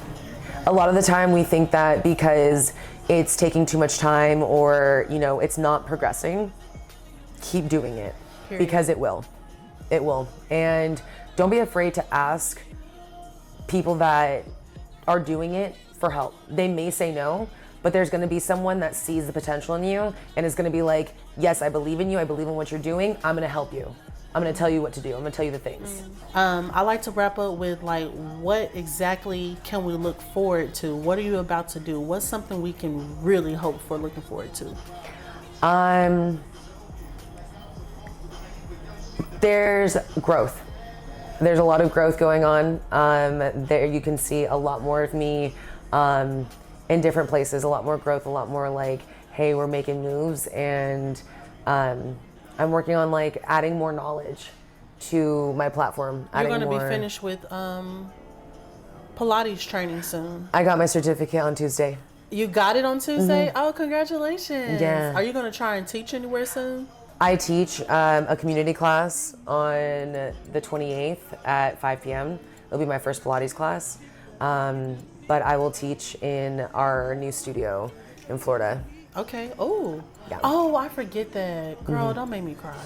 A lot of the time we think that because it's taking too much time or, it's not progressing, keep doing it. Period. Because it will. It will. And don't be afraid to ask people that are doing it for help. They may say no, but there's going to be someone that sees the potential in you and is going to be like, yes, I believe in you. I believe in what you're doing. I'm going to help you. I'm going to tell you what to do. I'm going to tell you the things. I like to wrap up with like, what exactly can we look forward to? What are you about to do? What's something we can really hope for, looking forward to? There's growth. There's a lot of growth going on. There you can see a lot more of me in different places, a lot more growth, a lot more like, hey, we're making moves, and I'm working on like adding more knowledge to my platform. You're going to be finished with Pilates training soon. I got my certificate on Tuesday. You got it on Tuesday? Oh, congratulations. Yeah. Are you going to try and teach anywhere soon? I teach a community class on the 28th at 5 p.m. It'll be my first Pilates class. But I will teach in our new studio in Florida. Okay. Oh. Yeah. Oh, I forget that. Girl, don't make me cry.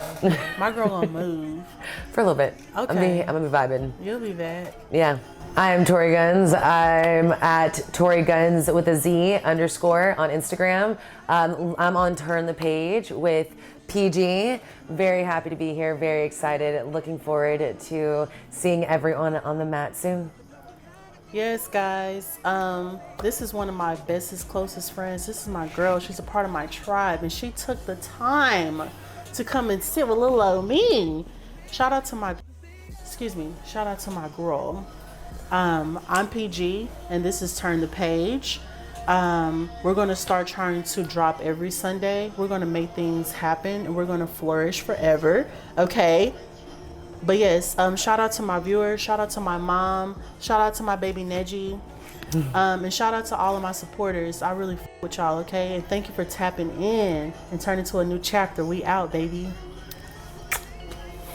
My girl gonna move. For a little bit. Okay. I'm gonna be vibing. You'll be back. Yeah. I'm ToriGunz. I'm at ToriGunz with a Z _ on Instagram. I'm on Turn the Page with PG. Very happy to be here. Very excited. Looking forward to seeing everyone on the mat soon. Yes, guys. This is one of my bestest, closest friends. This is my girl. She's a part of my tribe, and she took the time to come and sit with little old me. Shout out to my girl. I'm PG, and this is Turn the Page. We're going to start trying to drop every Sunday. We're going to make things happen, and we're going to flourish forever. Okay? But yes, shout out to my viewers, shout out to my mom, shout out to my baby Neji, and shout out to all of my supporters. I really with y'all, okay? And thank you for tapping in and turning to a new chapter. We out, baby.